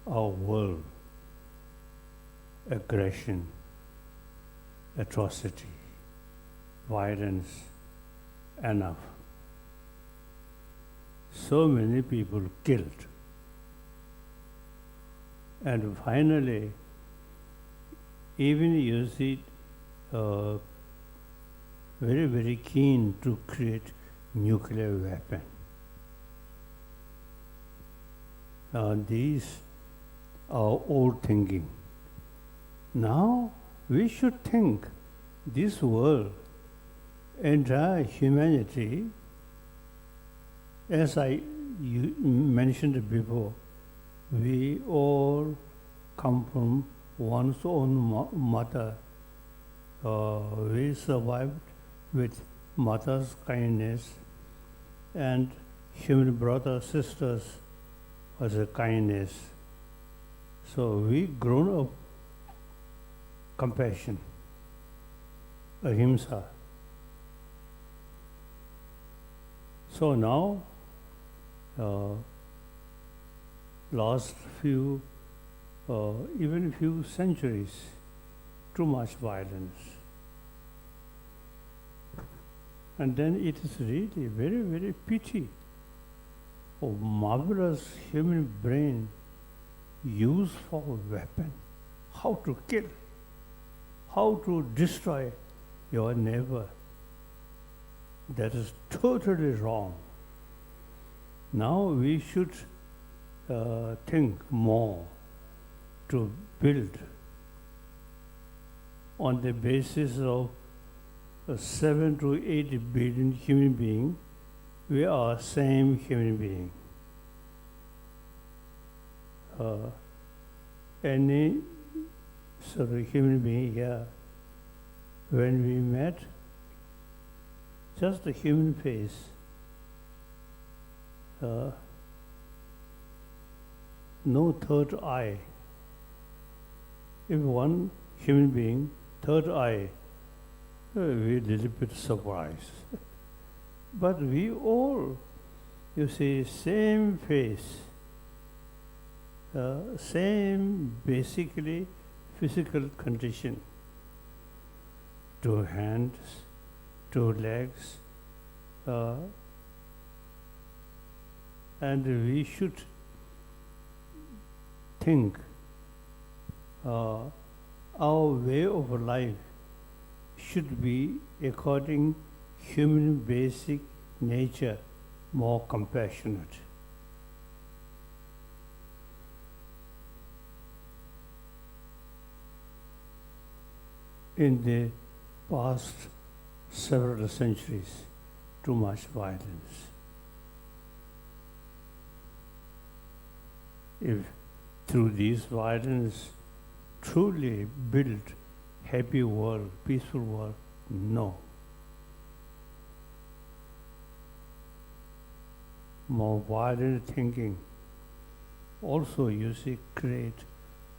our world, aggression, atrocity, violence, enough. So many people killed. And finally, even you see very, very keen to create nuclear weapon. These are old thinking. Now we should think this world, entire humanity, as you mentioned before, we all come from one's own mother. We survived with mother's kindness, and human brothers, sisters was a kindness. So we grown up compassion, ahimsa. So now, last few, even few centuries, too much violence. And then it is really very, very pity of marvelous human brain used for weapon, how to kill, how to destroy your neighbor. That is totally wrong. Now we should think more to build on the basis of 7 to 8 billion human beings, we are same human being. Any sort of human being here, when we met, just a human face, no third eye. If one human being, third eye, we're a little bit surprised. But we all, you see, same face, same basically physical condition. 2 hands, 2 legs, and we should think our way of life should be according human basic nature, more compassionate. In the past several centuries, too much violence. If through this violence truly build happy world, peaceful world, no. More violent thinking also, you see, create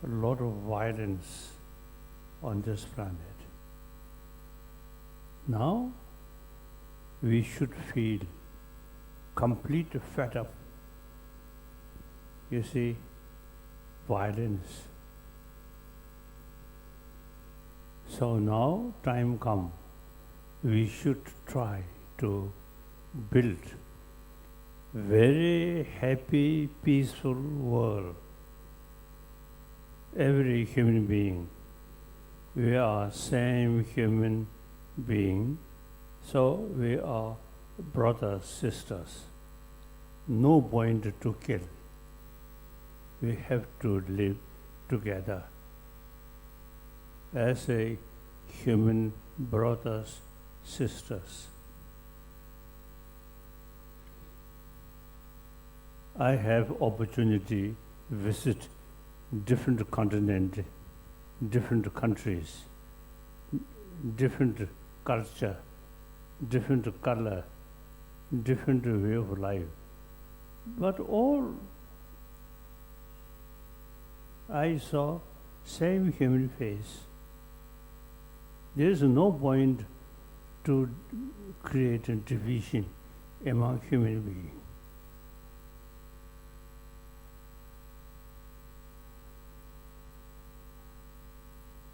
a lot of violence on this planet. Now, we should feel complete fed up. You see, violence. So now, time come, we should try to build very happy, peaceful world. Every human being, we are same human being, so we are brothers, sisters. No point to kill. We have to live together as a human brothers, sisters. I have opportunity visit different continent, different countries, different culture, different color, different way of life. But all I saw same human face. There is no point to create a division among human beings.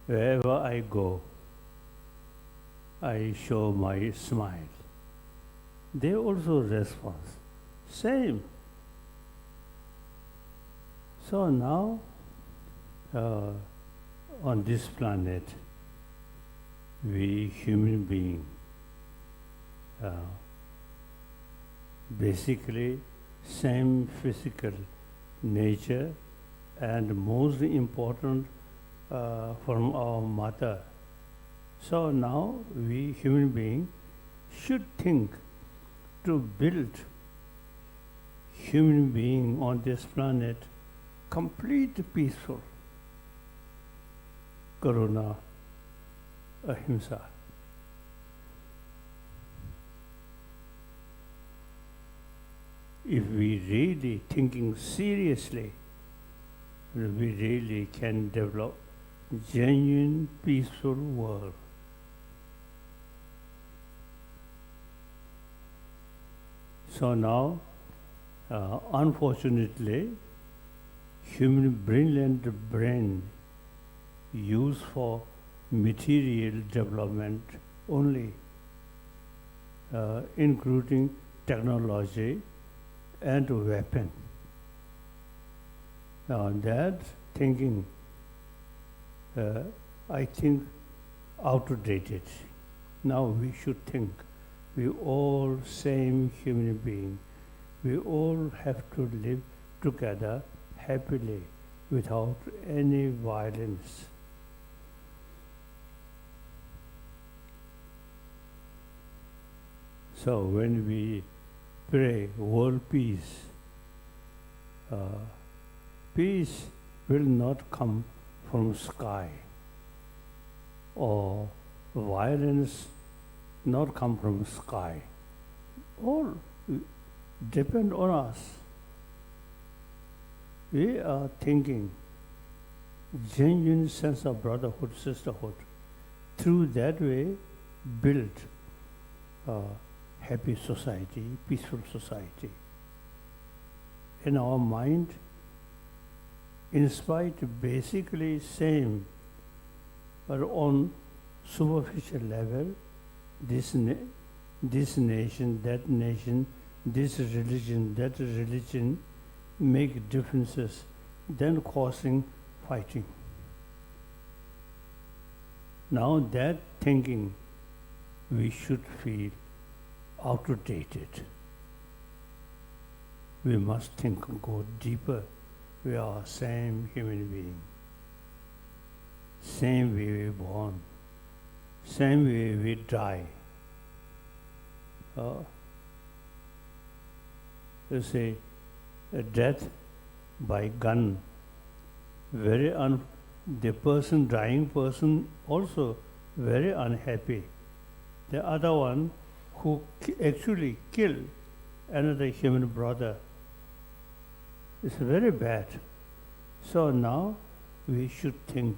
Wherever I go, I show my smile. They also respond. Same. So now, on this planet, we human beings, basically same physical nature, and most important from our mother. So now we human beings should think to build human being on this planet complete peaceful. Karuna, ahimsa. If we really thinking seriously, we really can develop genuine peaceful world. So now, unfortunately, human brilliant brain used for material development only, including technology and weapon. Now that thinking, I think, outdated. Now we should think, we all same human being. We all have to live together happily without any violence. So when we pray world peace, peace will not come from sky, or violence not come from sky. All depend on us. We are thinking genuine sense of brotherhood, sisterhood. Through that way, build a happy society, peaceful society. In our mind, in spite basically same, but on superficial level, this nation, that nation, this religion, that religion make differences, then causing fighting. Now that thinking we should feel outdated. We must think, go deeper. We are same human being. Same way we born. Same way we die. You say, death by gun, the person, dying person also very unhappy. The other one who actually killed another human brother is very bad. So now we should think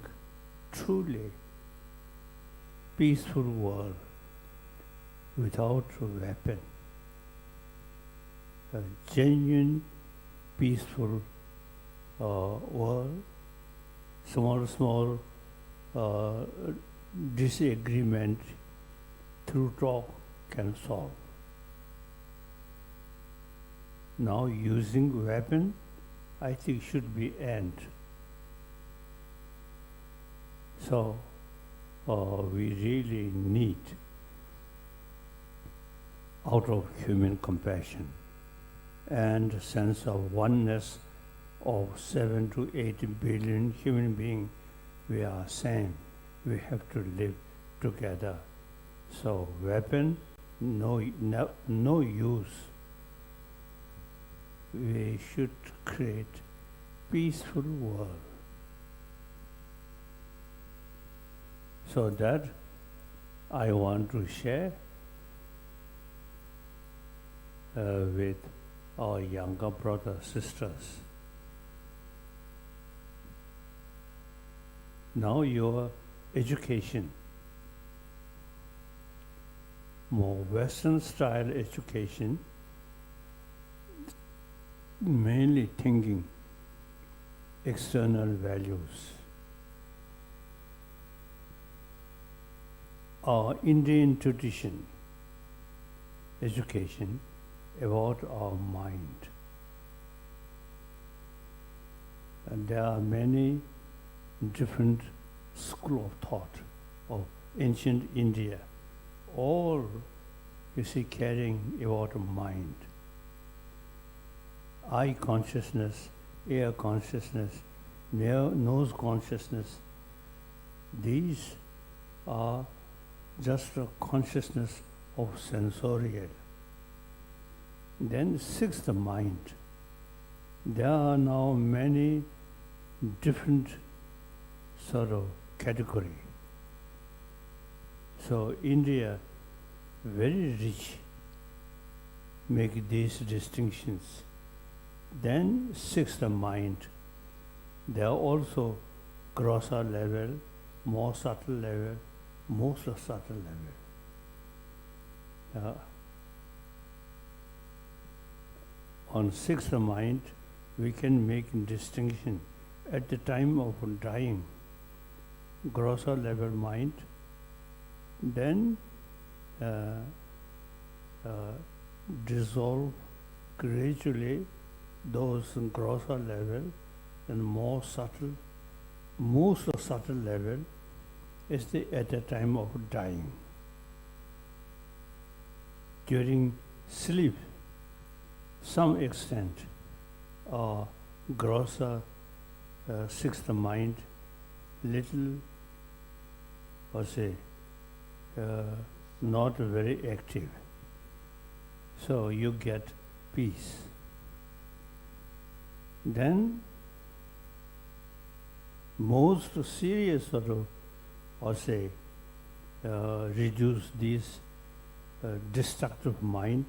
truly peaceful world without a weapon. A genuine peaceful world, small disagreement through talk can solve. Now using weapon, I think should be end. So we really need out of human compassion and a sense of oneness of 7 to 8 billion human beings, we are same. We have to live together. So weapon, no use. We should create peaceful world. So that I want to share with our younger brothers, sisters. Now your education, more Western style education, mainly thinking external values. Our Indian tradition, education about our mind. And there are many different school of thought of ancient India, all you see carrying about a mind. Eye consciousness, ear consciousness, nose consciousness, these are just a consciousness of sensorial. Then sixth, the mind. There are now many different sort of category. So India, very rich, make these distinctions. Then sixth, the mind. There are also grosser level, more subtle level, most subtle level. On sixth mind, we can make distinction at the time of dying, grosser level mind, then dissolve gradually those grosser level and more subtle, most subtle level is at the time of dying. During sleep, some extent, grosser sixth mind, little, or say, not very active. So you get peace. Then most serious sort of, or say, reduce this destructive mind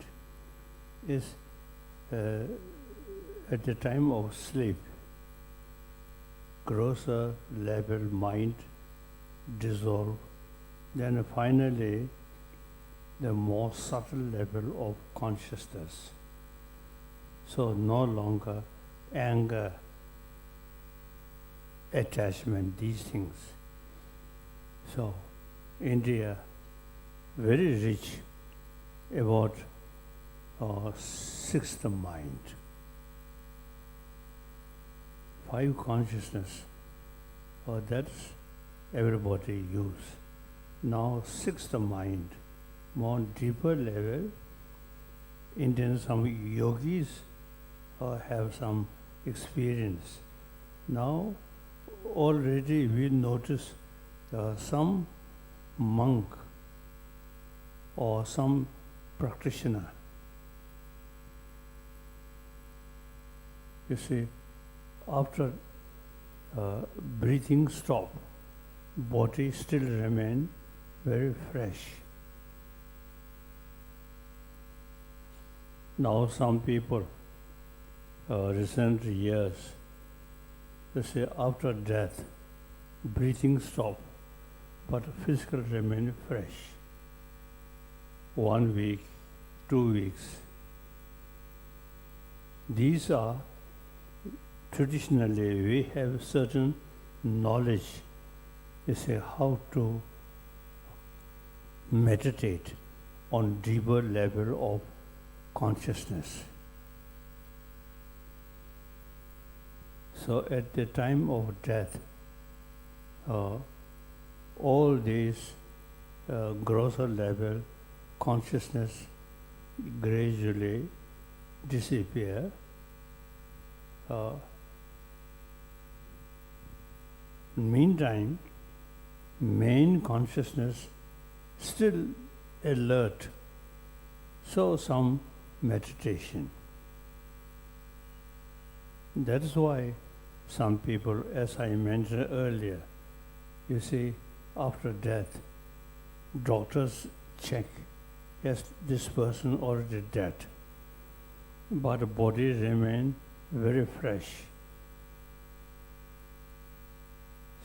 is at the time of sleep. Grosser level mind dissolve, then finally the more subtle level of consciousness. So no longer anger, attachment, these things. So India, very rich about sixth mind. 5 consciousness, that's everybody use. Now sixth mind, more deeper level, Indian some yogis have some experience. Now already we notice some monk or some practitioner. You see, after breathing stop, body still remain very fresh. Now some people, recent years, they say after death, breathing stop, but physical remain fresh. 1 week, 2 weeks. These are traditionally we have certain knowledge, you say how to meditate on deeper level of consciousness. So at the time of death, all these grosser level consciousness gradually disappear. Meantime, main consciousness still alert. So some meditation. That is why some people, as I mentioned earlier, you see, after death, doctors check, yes, this person already dead, but the body remain very fresh.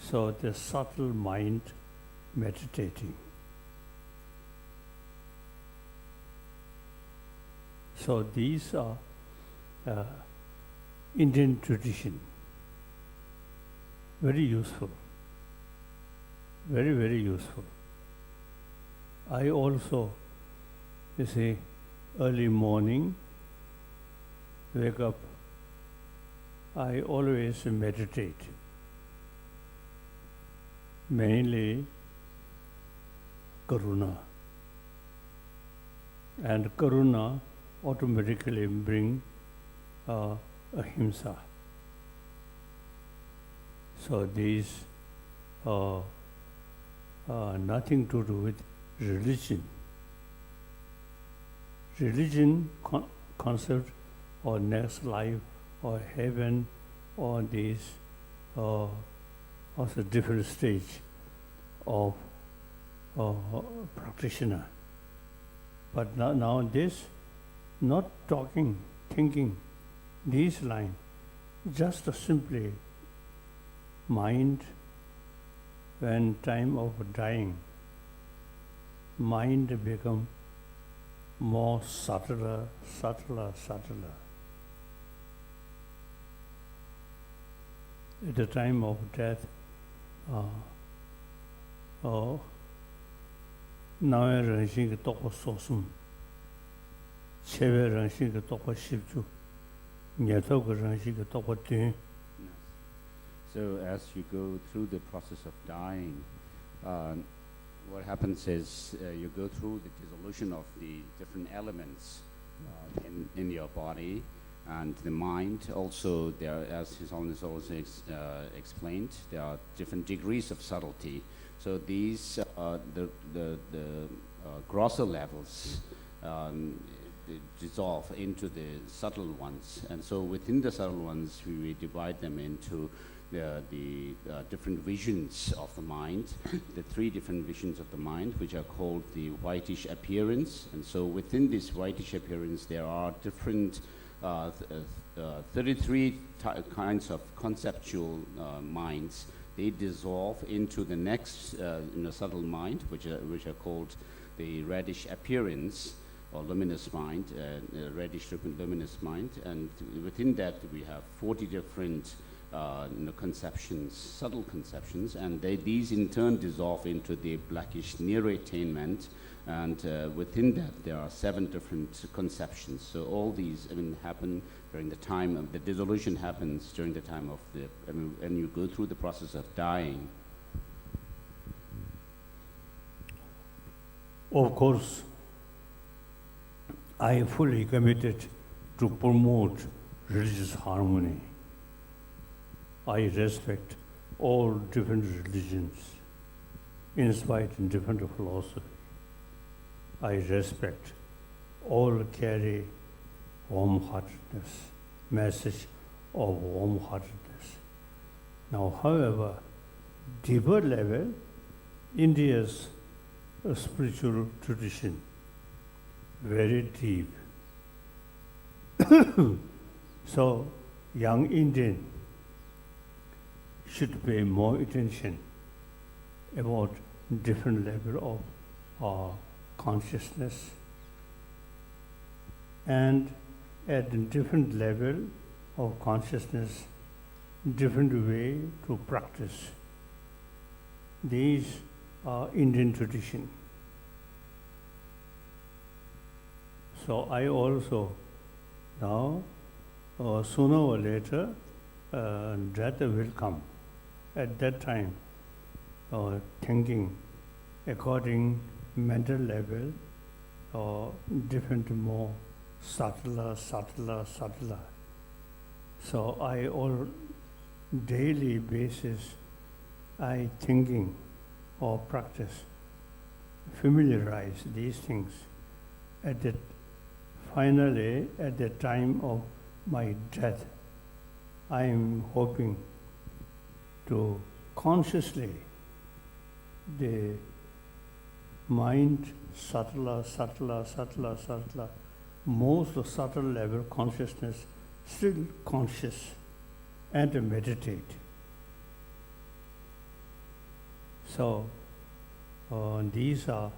So the subtle mind meditating. So these are Indian tradition. Very useful. Very, very useful. I also, you see, early morning, wake up, I always meditate. Mainly Karuna. And Karuna automatically bring ahimsa. So these nothing to do with religion. Religion concept or next life or heaven or these also different stage of practitioner. But now this, not talking, thinking, these line, just simply mind when time of dying, mind become more subtler. At the time of death, nawe rangshing ke tokwa sosum, chewe rangshing ke tokwa shibju, nyato ke rangshing ke tokwa tun. So as you go through the process of dying, what happens is you go through the dissolution of the different elements in your body and the mind. Also, there, as His Holiness also explained, there are different degrees of subtlety. So these, the grosser levels, they dissolve into the subtle ones. And so within the subtle ones, we divide them into the different visions of the mind, the three different visions of the mind, which are called the whitish appearance. And so within this whitish appearance, there are different 33 kinds of conceptual minds. They dissolve into the next subtle mind, which are called the reddish appearance or luminous mind, reddish luminous mind. And within that, we have 40 different conceptions, subtle conceptions, and these in turn dissolve into the blackish near attainment. And within that, there are 7 different conceptions. So all these happen during the time of the dissolution happens during the time of when you go through the process of dying. Of course, I am fully committed to promote religious harmony. I respect all different religions, in spite of different philosophy. I respect all carry warm-heartedness, message of warm-heartedness. Now, however, deeper level, India's spiritual tradition, very deep. So, young Indian should pay more attention about different level of consciousness, and at a different level of consciousness, different way to practice. These are Indian tradition. So I also now, sooner or later, death will come. At that time, thinking according mental level or different more subtler. So I all daily basis I thinking or practice, familiarize these things. Finally, at the time of my death, I am hoping to consciously the mind subtler, most subtle level consciousness, still conscious, and meditate. So these are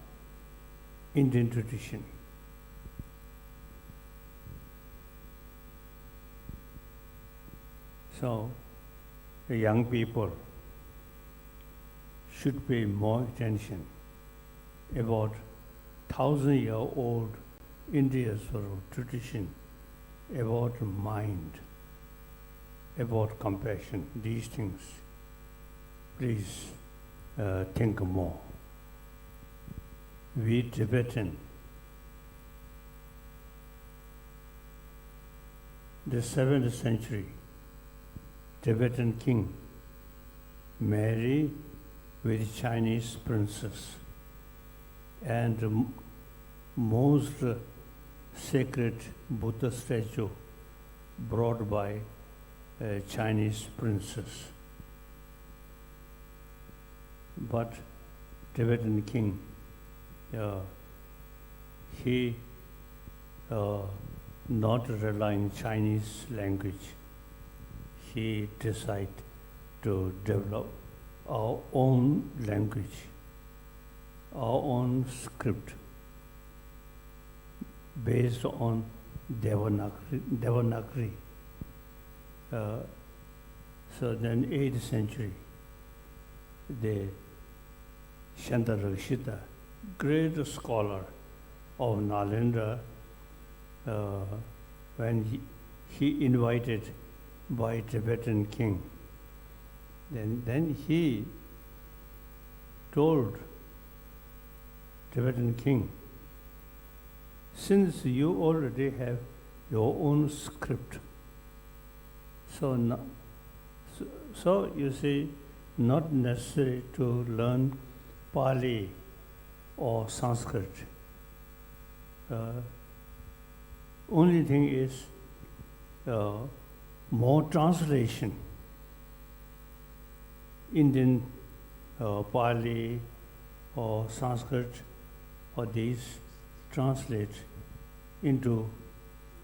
Indian tradition. So the young people should pay more attention about 1,000-year-old India's tradition, about mind, about compassion, these things. Please think more. We Tibetan, the 7th century Tibetan king married with Chinese princess, and most sacred Buddha statue brought by a Chinese princess. But Tibetan king, he not relying Chinese language. He decided to develop our own language, our own script, based on Devanagari. So then 8th century, the Shantarakshita, great scholar of Nalanda, when he invited by Tibetan king, then he told Tibetan king, since you already have your own script, so you see, not necessary to learn Pali or Sanskrit. Only thing is more translation. Indian Pali or Sanskrit or these translate into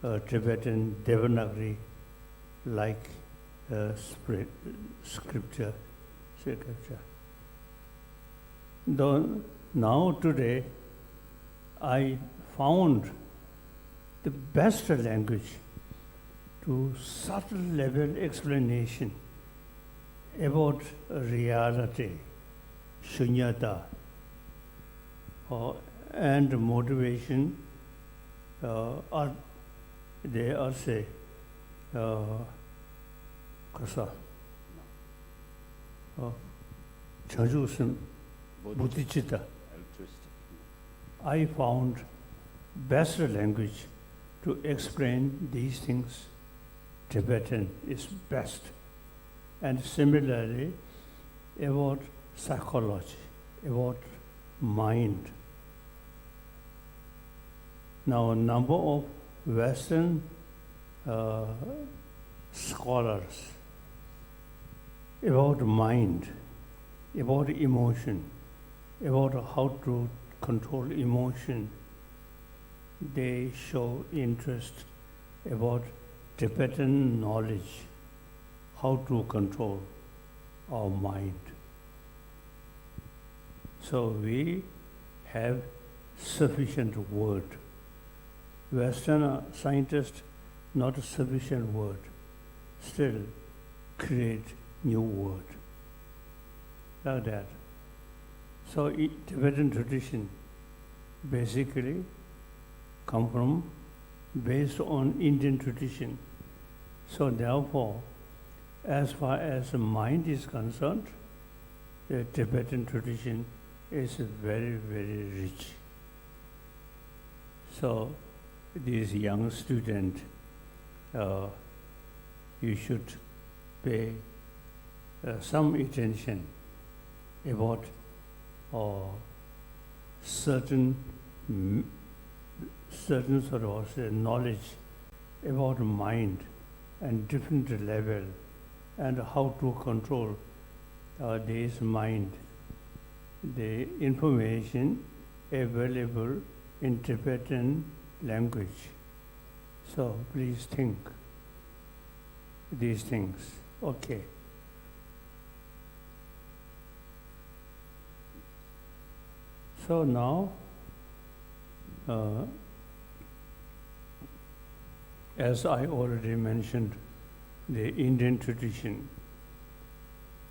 Tibetan Devanagari like scripture. Though now today I found the best language to subtle level explanation about reality, shunyata, and motivation. They are say, kasa, chanjusim, buddhichitta. I found best language to explain these things. Tibetan is best. And similarly, about psychology, about mind. Now, a number of Western scholars about mind, about emotion, about how to control emotion, they show interest about Tibetan knowledge, how to control our mind. So we have sufficient word. Western scientists, not a sufficient word. Still create new word. Like that. So Tibetan tradition basically come from based on Indian tradition. So therefore, as far as the mind is concerned, the Tibetan tradition is very, very rich. So these young students, you should pay some attention about certain sort of knowledge about mind and different level and how to control this mind. The information available in Tibetan language. So please think these things. Okay. So now, as I already mentioned, the Indian tradition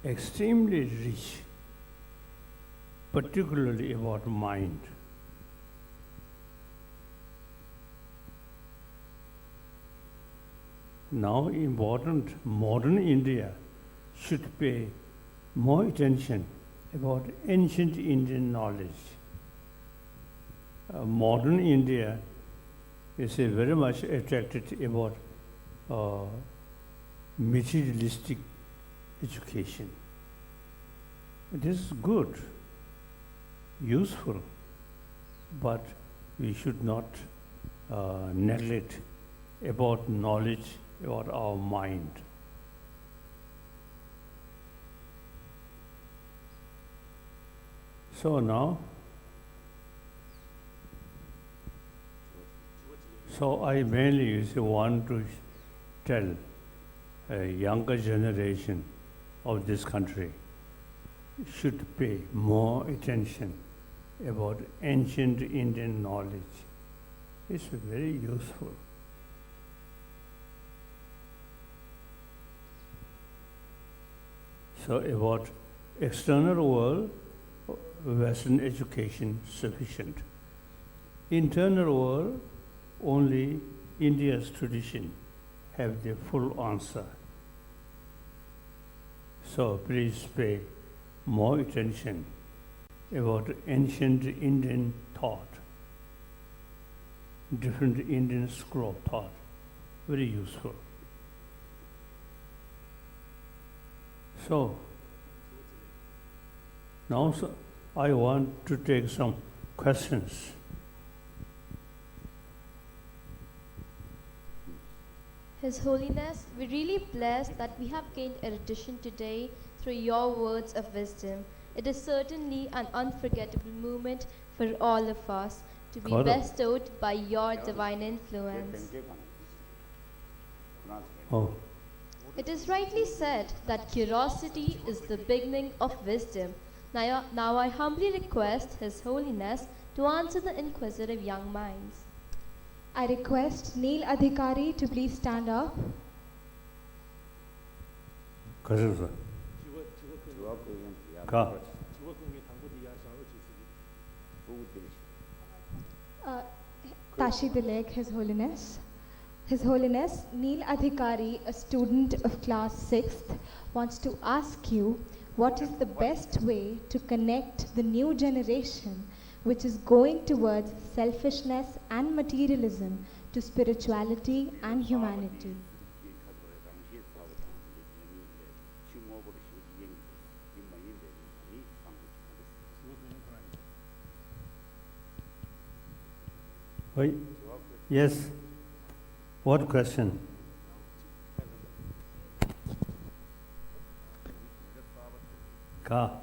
extremely rich, particularly about mind. Now important modern India should pay more attention about ancient Indian knowledge. Modern India is very much attracted about materialistic education. This is good, useful, but we should not neglect about knowledge about our mind. So now, I mainly want to tell a younger generation of this country should pay more attention about ancient Indian knowledge. It's very useful. So about external world, Western education sufficient. Internal world, only India's tradition have the full answer. So please pay more attention about ancient Indian thought, different Indian school of thought, very useful. So, now I want to take some questions. His Holiness, we're really blessed that we have gained erudition today through your words of wisdom. It is certainly an unforgettable moment for all of us to be Correct. bestowed by your divine influence. Oh, It is rightly said that curiosity is the beginning of wisdom. Now I humbly request His Holiness to answer the inquisitive young minds. I request Neil Adhikari to please stand up. 그래서 가. Tashi Dilek, His Holiness. His Holiness, Neil Adhikari, a student of class 6th, wants to ask you what is the best way to connect the new generation which is going towards selfishness and materialism to spirituality and humanity. Wait. Yes. What question? 가.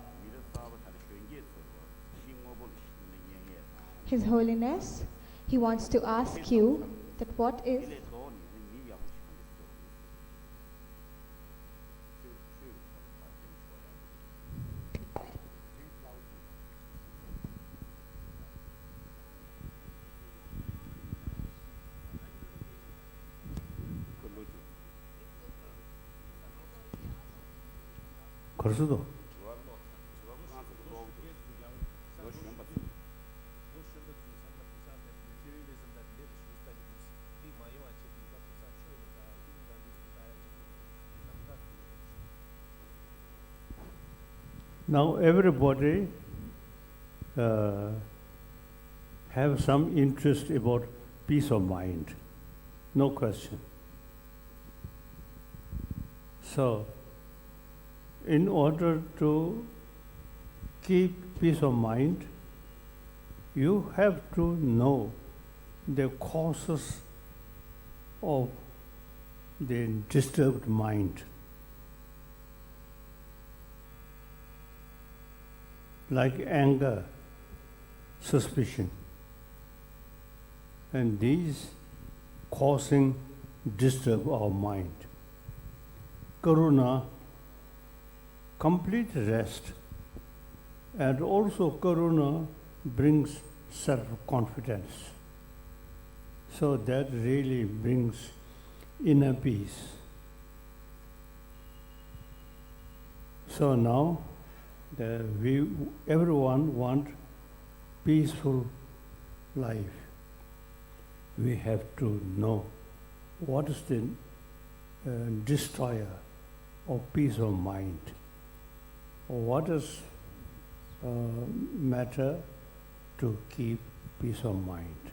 His Holiness, he wants to ask you that what is 그럴 수도. Now everybody have some interest about peace of mind, no question. So, in order to keep peace of mind, you have to know the causes of the disturbed mind. Like anger, suspicion, and these causing disturb our mind. Karuna, complete rest, and also karuna brings self-confidence. So that really brings inner peace. So now everyone want peaceful life. We have to know what is the destroyer of peace of mind. What is matter to keep peace of mind.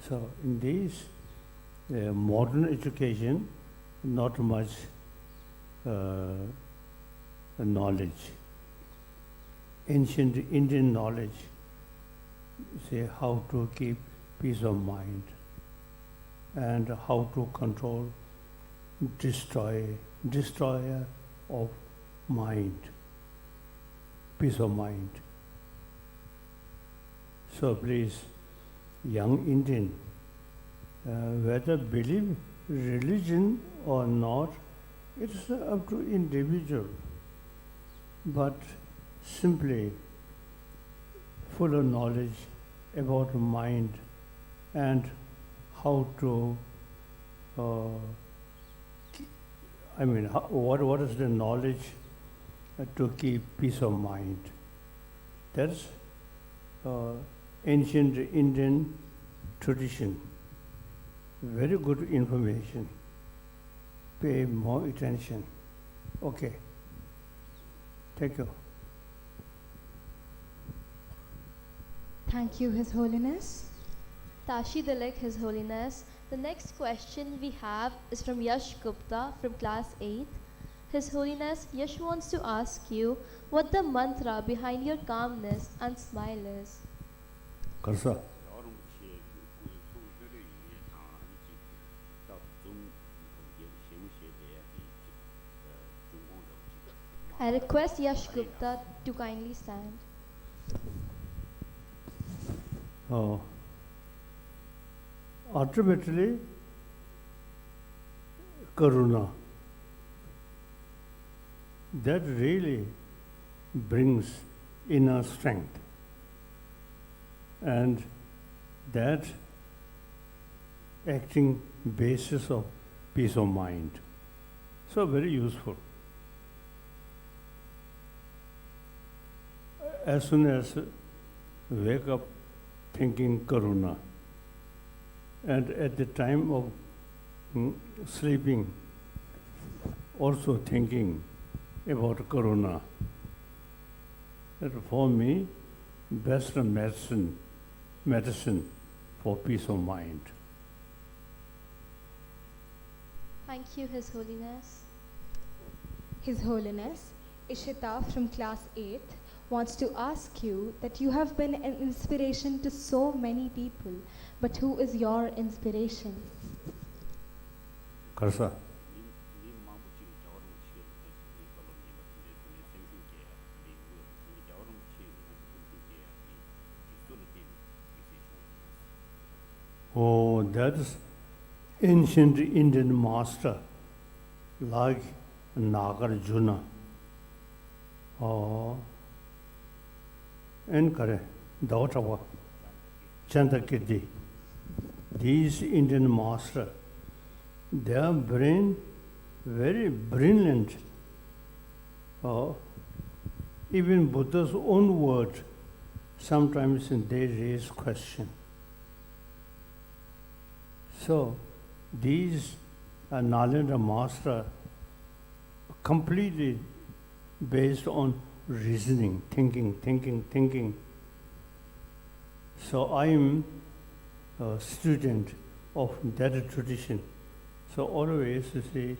So in this modern education, not much knowledge. Ancient Indian knowledge say how to keep peace of mind and how to control destroyer of mind, peace of mind. So please, young Indian, whether believe religion or not, it's up to individual. But simply full of knowledge about mind and how to, what is the knowledge to keep peace of mind. That's ancient Indian tradition. Very good information. Pay more attention. Okay. Thank you. Thank you, His Holiness. Tashi Dilek, His Holiness. The next question we have is from Yash Gupta from class 8th. His Holiness, Yash wants to ask you what the mantra behind your calmness and smile is. Karsa. I request Yash Gupta to kindly stand. Oh, ultimately, Karuna. That really brings inner strength. And that acting basis of peace of mind. So very useful. As soon as wake up thinking Karuna, and at the time of sleeping also thinking about Karuna. That for me, best medicine for peace of mind. Thank you, His Holiness. His Holiness, Ishita from class 8th wants to ask you that you have been an inspiration to so many people, but who is your inspiration? Karsa. Oh, that is ancient Indian master like Nagarjuna. Oh, and Kare, Dautawa, Chandakirti. These Indian master, their brain very brilliant. Oh, even Buddha's own word, sometimes they raise question. So, these Nalendra master completely based on reasoning, thinking. So, I am a student of that tradition. So, always you see,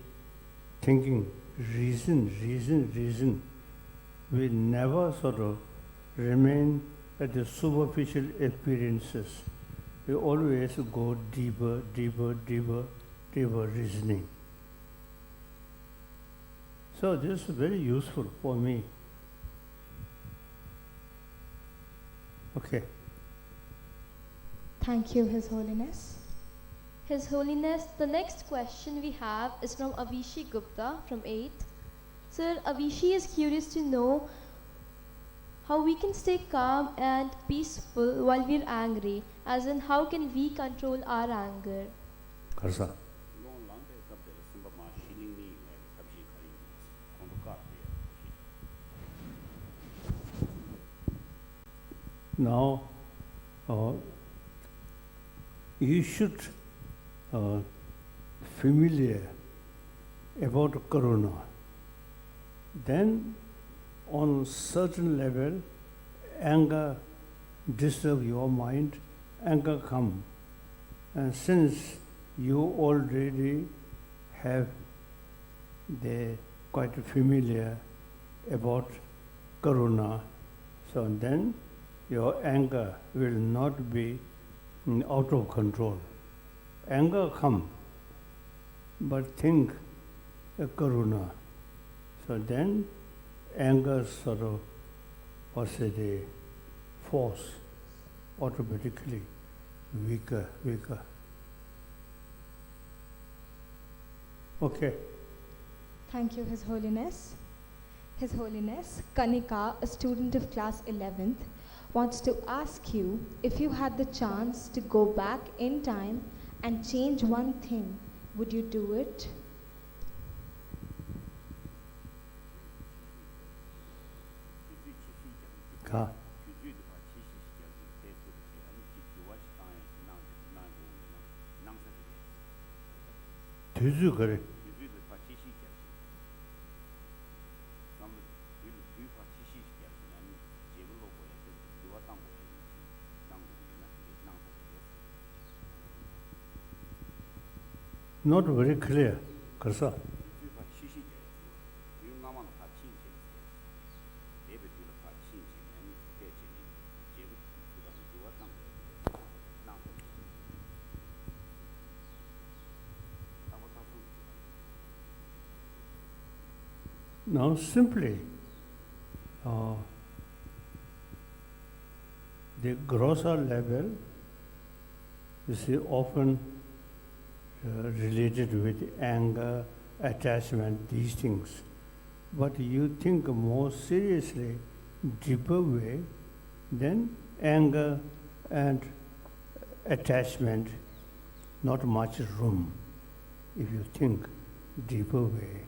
thinking, reason. We never sort of remain at the superficial appearances. We always go deeper reasoning. So this is very useful for me. Okay. Thank you, His Holiness. His Holiness, the next question we have is from Avishi Gupta from 8th. Sir, Avishi is curious to know how we can stay calm and peaceful while we're angry, as in how can we control our anger? Karsa. Now, you should familiar about Karuna. Then, on certain level, anger disturb your mind, anger come. And since you already have the quite familiar about Karuna, so then your anger will not be out of control. Anger come, but think Karuna. So then anger sort of, the force automatically weaker. Okay. Thank you, His Holiness. His Holiness, Kanika, a student of class 11th, wants to ask you if you had the chance to go back in time and change one thing, would you do it? Ka. Tuzu kare. Not very clear, Karsa. Now simply, the grosser level is often related with anger, attachment, these things. But you think more seriously, deeper way, then anger and attachment, not much room if you think deeper way.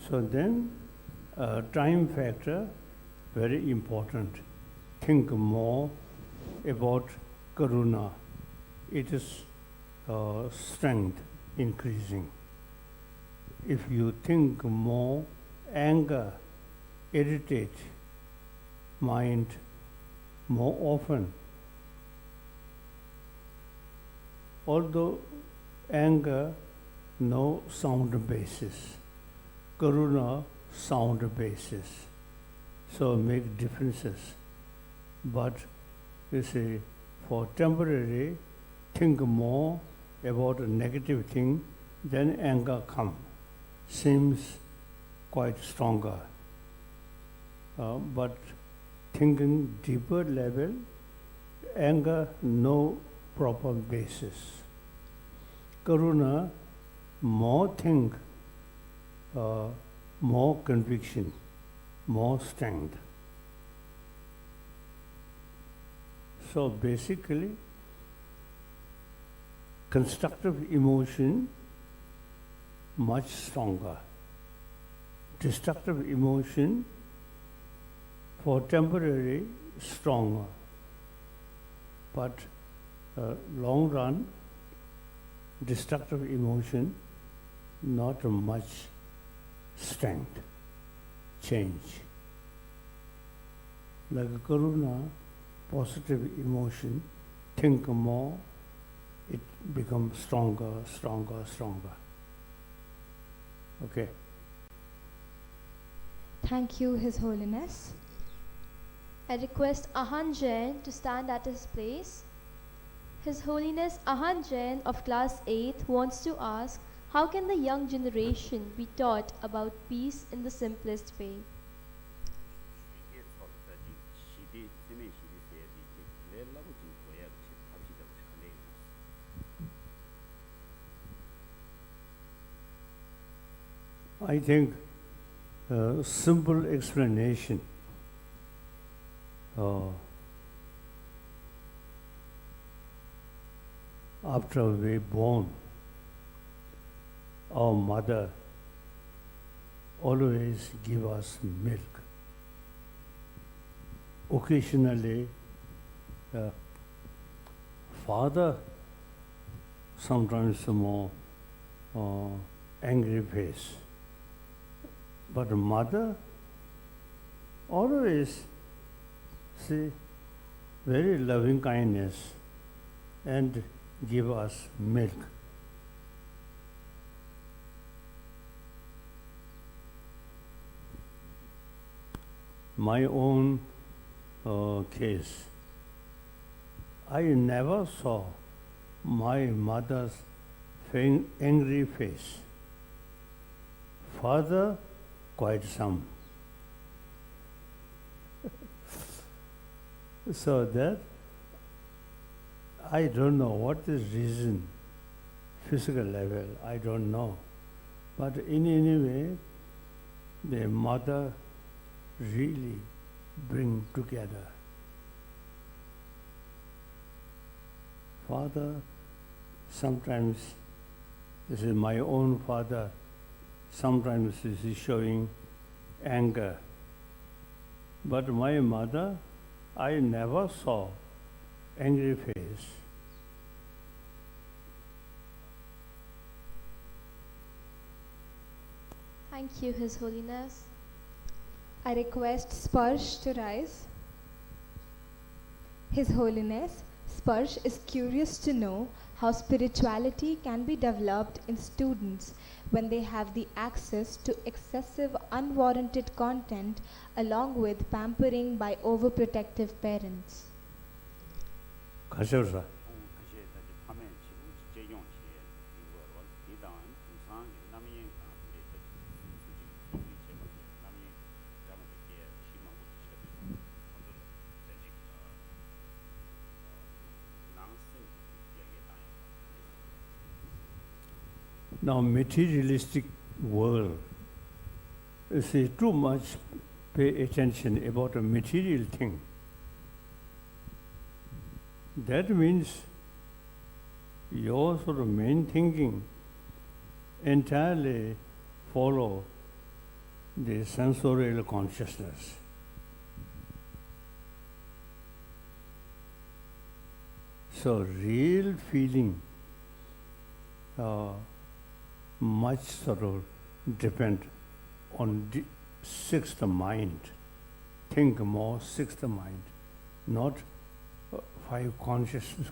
So then, time factor, very important. Think more about karuna. It is strength increasing. If you think more anger, irritate mind more often. Although anger, no sound basis. Karuna, sound basis. So make differences. But you see, for temporary, think more about a negative thing, then anger come. Seems quite stronger. But thinking deeper level, anger no proper basis. Karuna, more think, more conviction, more strength. So basically, constructive emotion much stronger. Destructive emotion for temporary stronger. But long run, destructive emotion not much strength, change. Like karuna, positive emotion, think more, it becomes stronger, stronger, stronger. Okay. Thank you, His Holiness. I request Ahan Jain to stand at his place. His Holiness Ahan Jain of class 8th wants to ask, how can the young generation be taught about peace in the simplest way? I think simple explanation. After we born, our mother always give us milk. Occasionally, father sometimes more angry face, but mother always see very loving kindness and give us milk. My own case, I never saw my mother's angry face. Father, quite some. So that I don't know what is reason, physical level, I don't know. But in any way, the mother really bring together. Father, sometimes this is my own father, sometimes this is showing anger. But my mother, I never saw angry face. Thank you, His Holiness. I request Sparsh to rise. His Holiness, Sparsh is curious to know how spirituality can be developed in students when they have the access to excessive unwarranted content along with pampering by overprotective parents. 가셔서. Now, materialistic world, you see, too much pay attention about a material thing. That means your sort of main thinking entirely follow the sensorial consciousness. So real feeling much sort of depend on the sixth mind. Think more, sixth mind, not five consciousness.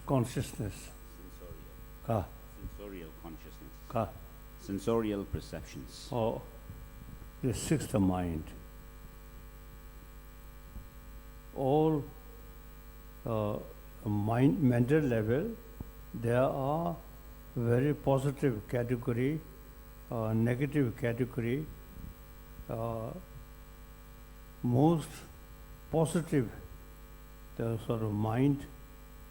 Sensorial consciousness. Ka. Sensorial perceptions. Or the sixth mind. All mental level, there are very positive category, negative category. Most positive, the sort of mind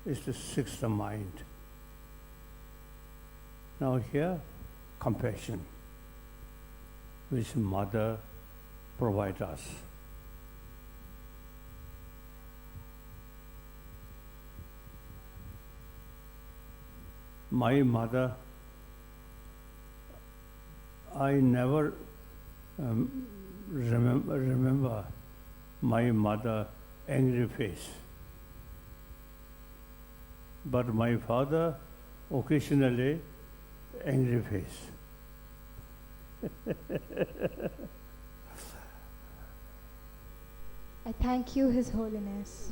is the sixth mind. Now here, compassion, which mother provides us. My mother, I never remember my mother angry face. But my father occasionally angry face. I thank you, His Holiness.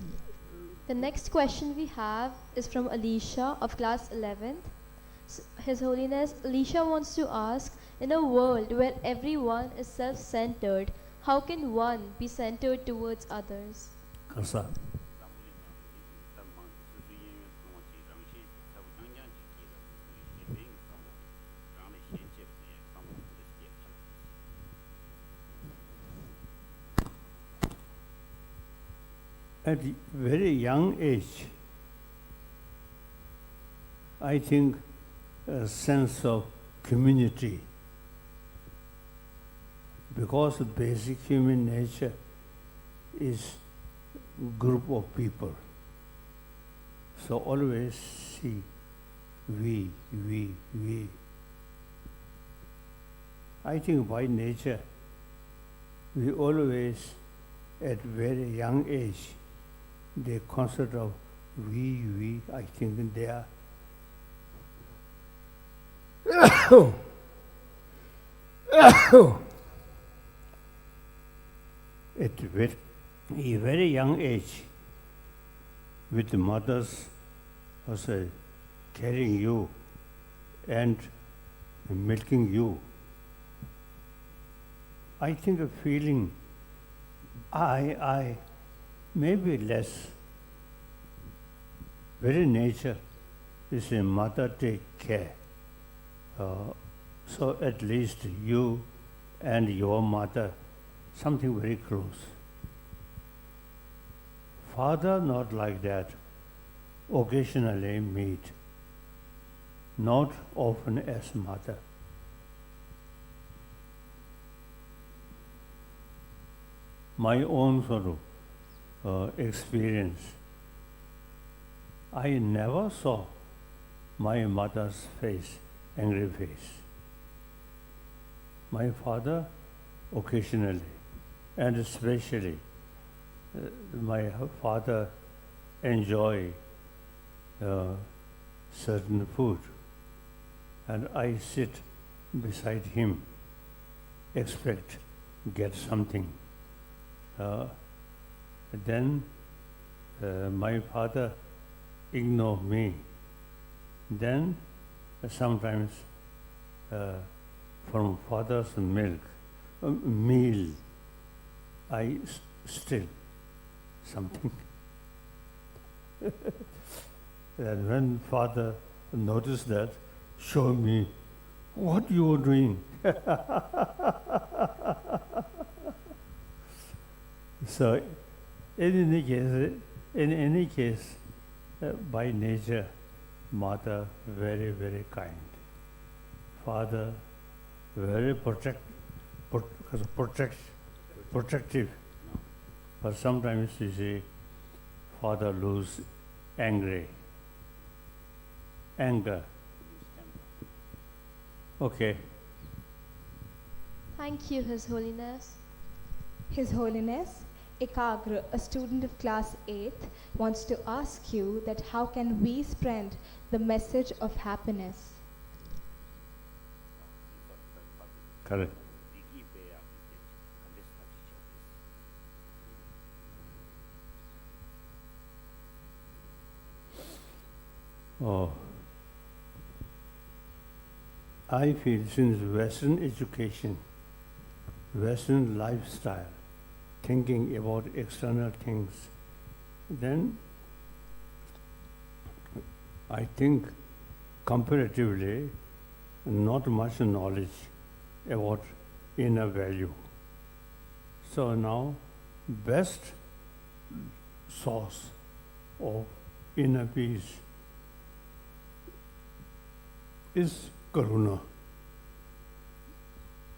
The next question we have is from Alicia of class 11th. His Holiness, Alicia wants to ask, in a world where everyone is self-centered, how can one be centered towards others? Kasa. At a very young age, I think a sense of community, because the basic human nature is group of people. So always see we. I think by nature, we always at very young age, the concept of we, I think they are at a very young age, with the mothers also carrying you and milking you, I think a feeling I maybe less. Very nature is a mother take care. So at least you and your mother, something very close. Father not like that, occasionally meet, not often as mother. My own sort of experience, I never saw my mother's face, angry face. My father, occasionally, and especially, my father enjoy certain food, and I sit beside him, expect get something. Then my father ignore me. Then sometimes from father's meal, I steal something. And when father noticed that, show me what you are doing. So, in any case, by nature, mother very, very kind. father very protective, but sometimes you see father lose anger. Okay. Thank you, His Holiness. His Holiness, Ekagra, a student of class 8th, wants to ask you that how can we spread the message of happiness? Correct. Oh, I feel since Western education, Western lifestyle, thinking about external things, then I think comparatively not much knowledge about inner value. So now best source of inner peace is karuna.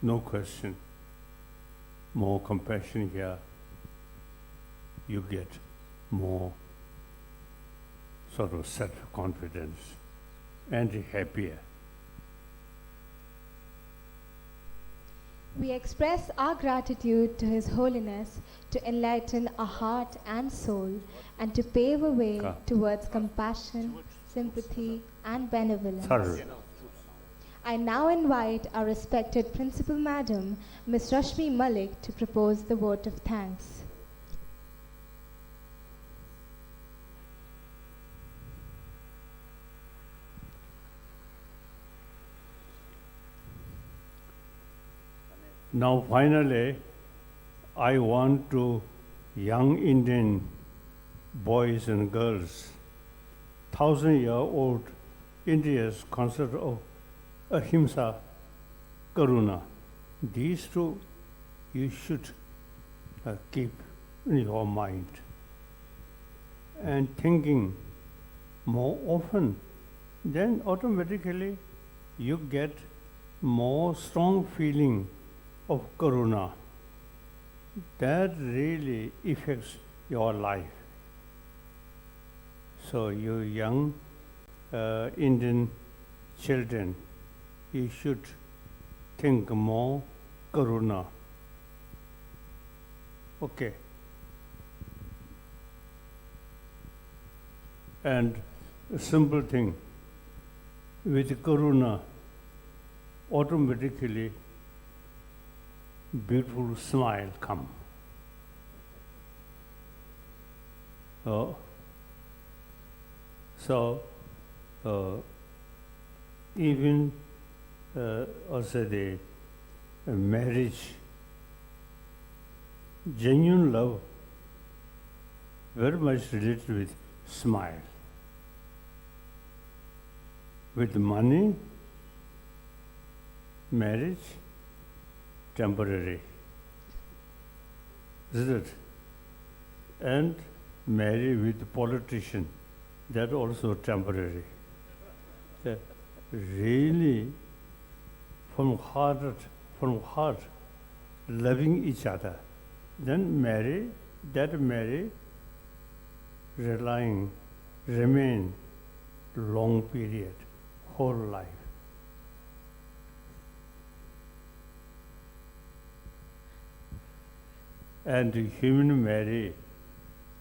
No question. More compassion here, you get more sort of self-confidence and happier. We express our gratitude to His Holiness to enlighten our heart and soul and to pave a way towards compassion, sympathy, and benevolence. Thoroughly. I now invite our respected Principal Madam, Ms. Rashmi Malik, to propose the vote of thanks. Now finally, I want to young Indian boys and girls, 1,000-year-old India's concept of ahimsa, karuna. These two you should keep in your mind and thinking more often, then automatically you get more strong feeling of karuna. That really affects your life. So you young Indian children, you should think more karuna. Okay. And a simple thing, with karuna, automatically beautiful smile come. So even also the marriage, genuine love, very much related with smile. With money, marriage, temporary. Is it? And marry with politician, that also temporary. Really, from heart, loving each other, then marry, remain long period, whole life. And the human marry,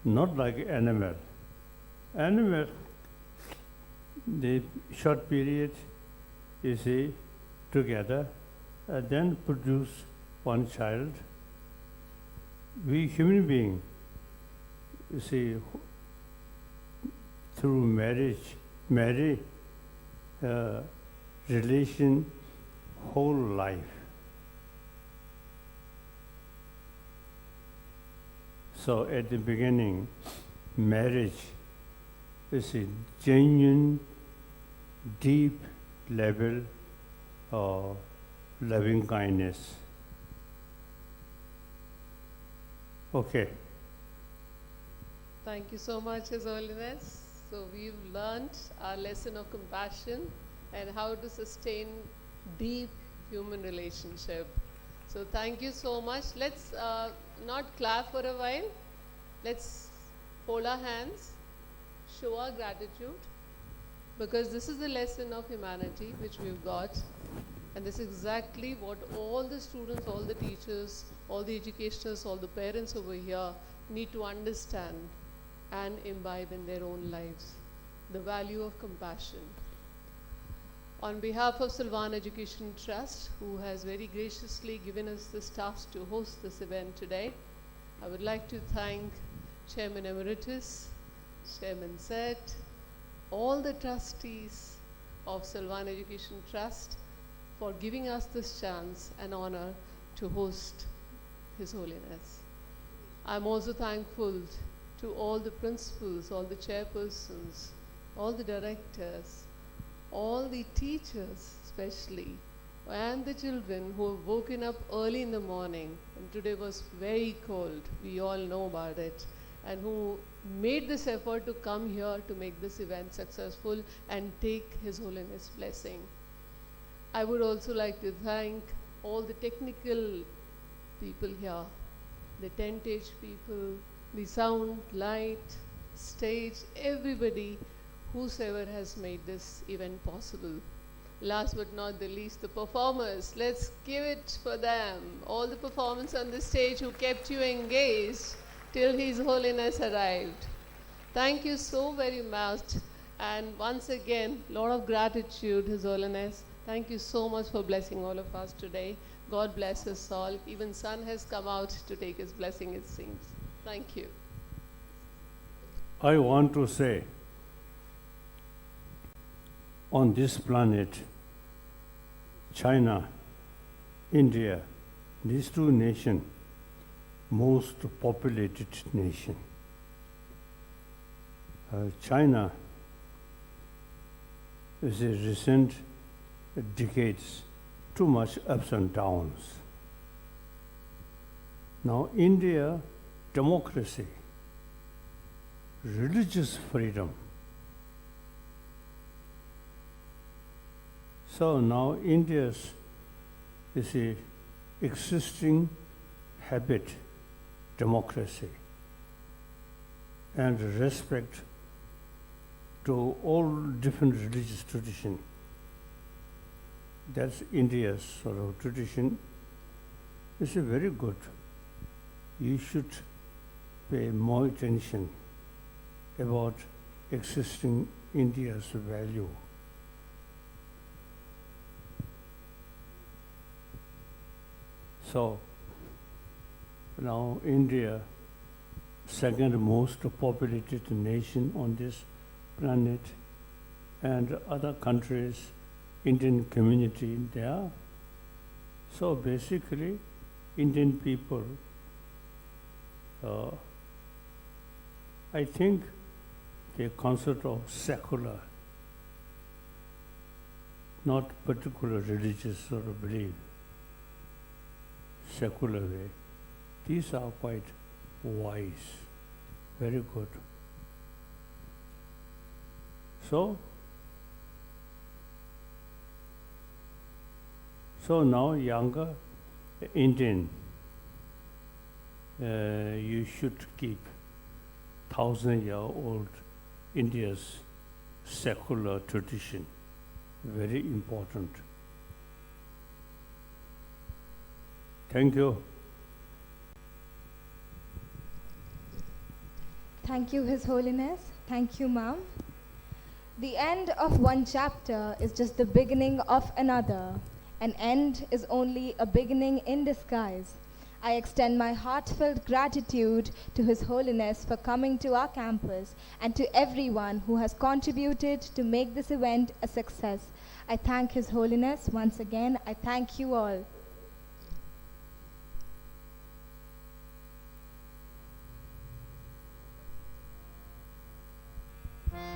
not like animal. Animal, the short period, you see, together, then produce one child. We human being, you see, through marry, relation, whole life. So at the beginning, marriage is a genuine, deep level of loving kindness. Okay. Thank you so much, His Holiness. So we've learnt our lesson of compassion and how to sustain deep human relationship. So thank you so much. Let's not clap for a while. Let's fold our hands, show our gratitude, because this is the lesson of humanity which we've got. And this is exactly what all the students, all the teachers, all the educators, all the parents over here need to understand and imbibe in their own lives. The value of compassion. On behalf of Salwan Education Trust, who has very graciously given us the staffs to host this event today, I would like to thank Chairman Emeritus, Chairman Seth, all the trustees of Salwan Education Trust for giving us this chance and honor to host His Holiness. I'm also thankful to all the principals, all the chairpersons, all the directors, all the teachers especially, and the children who have woken up early in the morning, and today was very cold, we all know about it, and who made this effort to come here to make this event successful and take His Holiness' blessing. I would also like to thank all the technical people here, the tentage people, the sound, light, stage, everybody, whosoever has made this event possible. Last but not the least, the performers. Let's give it for them. All the performers on the stage who kept you engaged till His Holiness arrived. Thank you so very much. And once again, lot of gratitude, His Holiness. Thank you so much for blessing all of us today. God bless us all. Even Sun has come out to take his blessing, it seems. Thank you. I want to say, on this planet, China, India, these two nations, most populated nation. China is a recent decades too much ups and downs. Now India, democracy, religious freedom. So now India's is a existing habit, democracy, and respect to all different religious traditions. That's India's sort of tradition. It's a very good. You should pay more attention about existing India's value. So now India, second most populated nation on this planet, and other countries, Indian community there. So basically, Indian people, I think the concept of secular, not particular religious sort of belief, secular way, these are quite wise, very good. So now younger Indian, you should keep 1,000-year-old India's secular tradition, very important. Thank you. Thank you, His Holiness. Thank you, Ma'am. The end of one chapter is just the beginning of another. An end is only a beginning in disguise. I extend my heartfelt gratitude to His Holiness for coming to our campus and to everyone who has contributed to make this event a success. I thank His Holiness once again. I thank you all.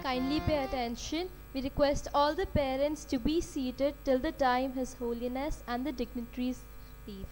Kindly pay attention. We request all the parents to be seated till the time His Holiness and the dignitaries leave.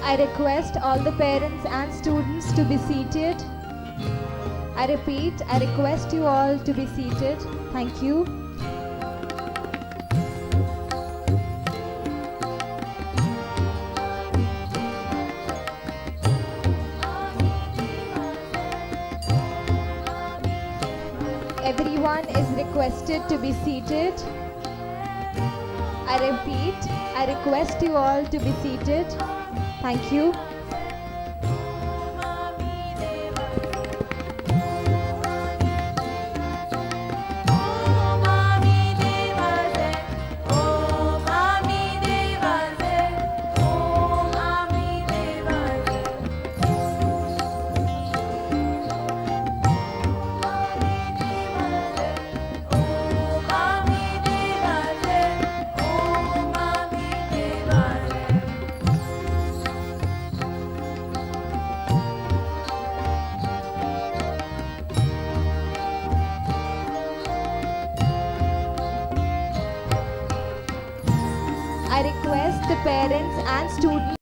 I request all the parents and students to be seated. I repeat, I request you all to be seated. Thank you. Everyone is requested to be seated. I repeat, I request you all to be seated. Thank you. I request the parents and students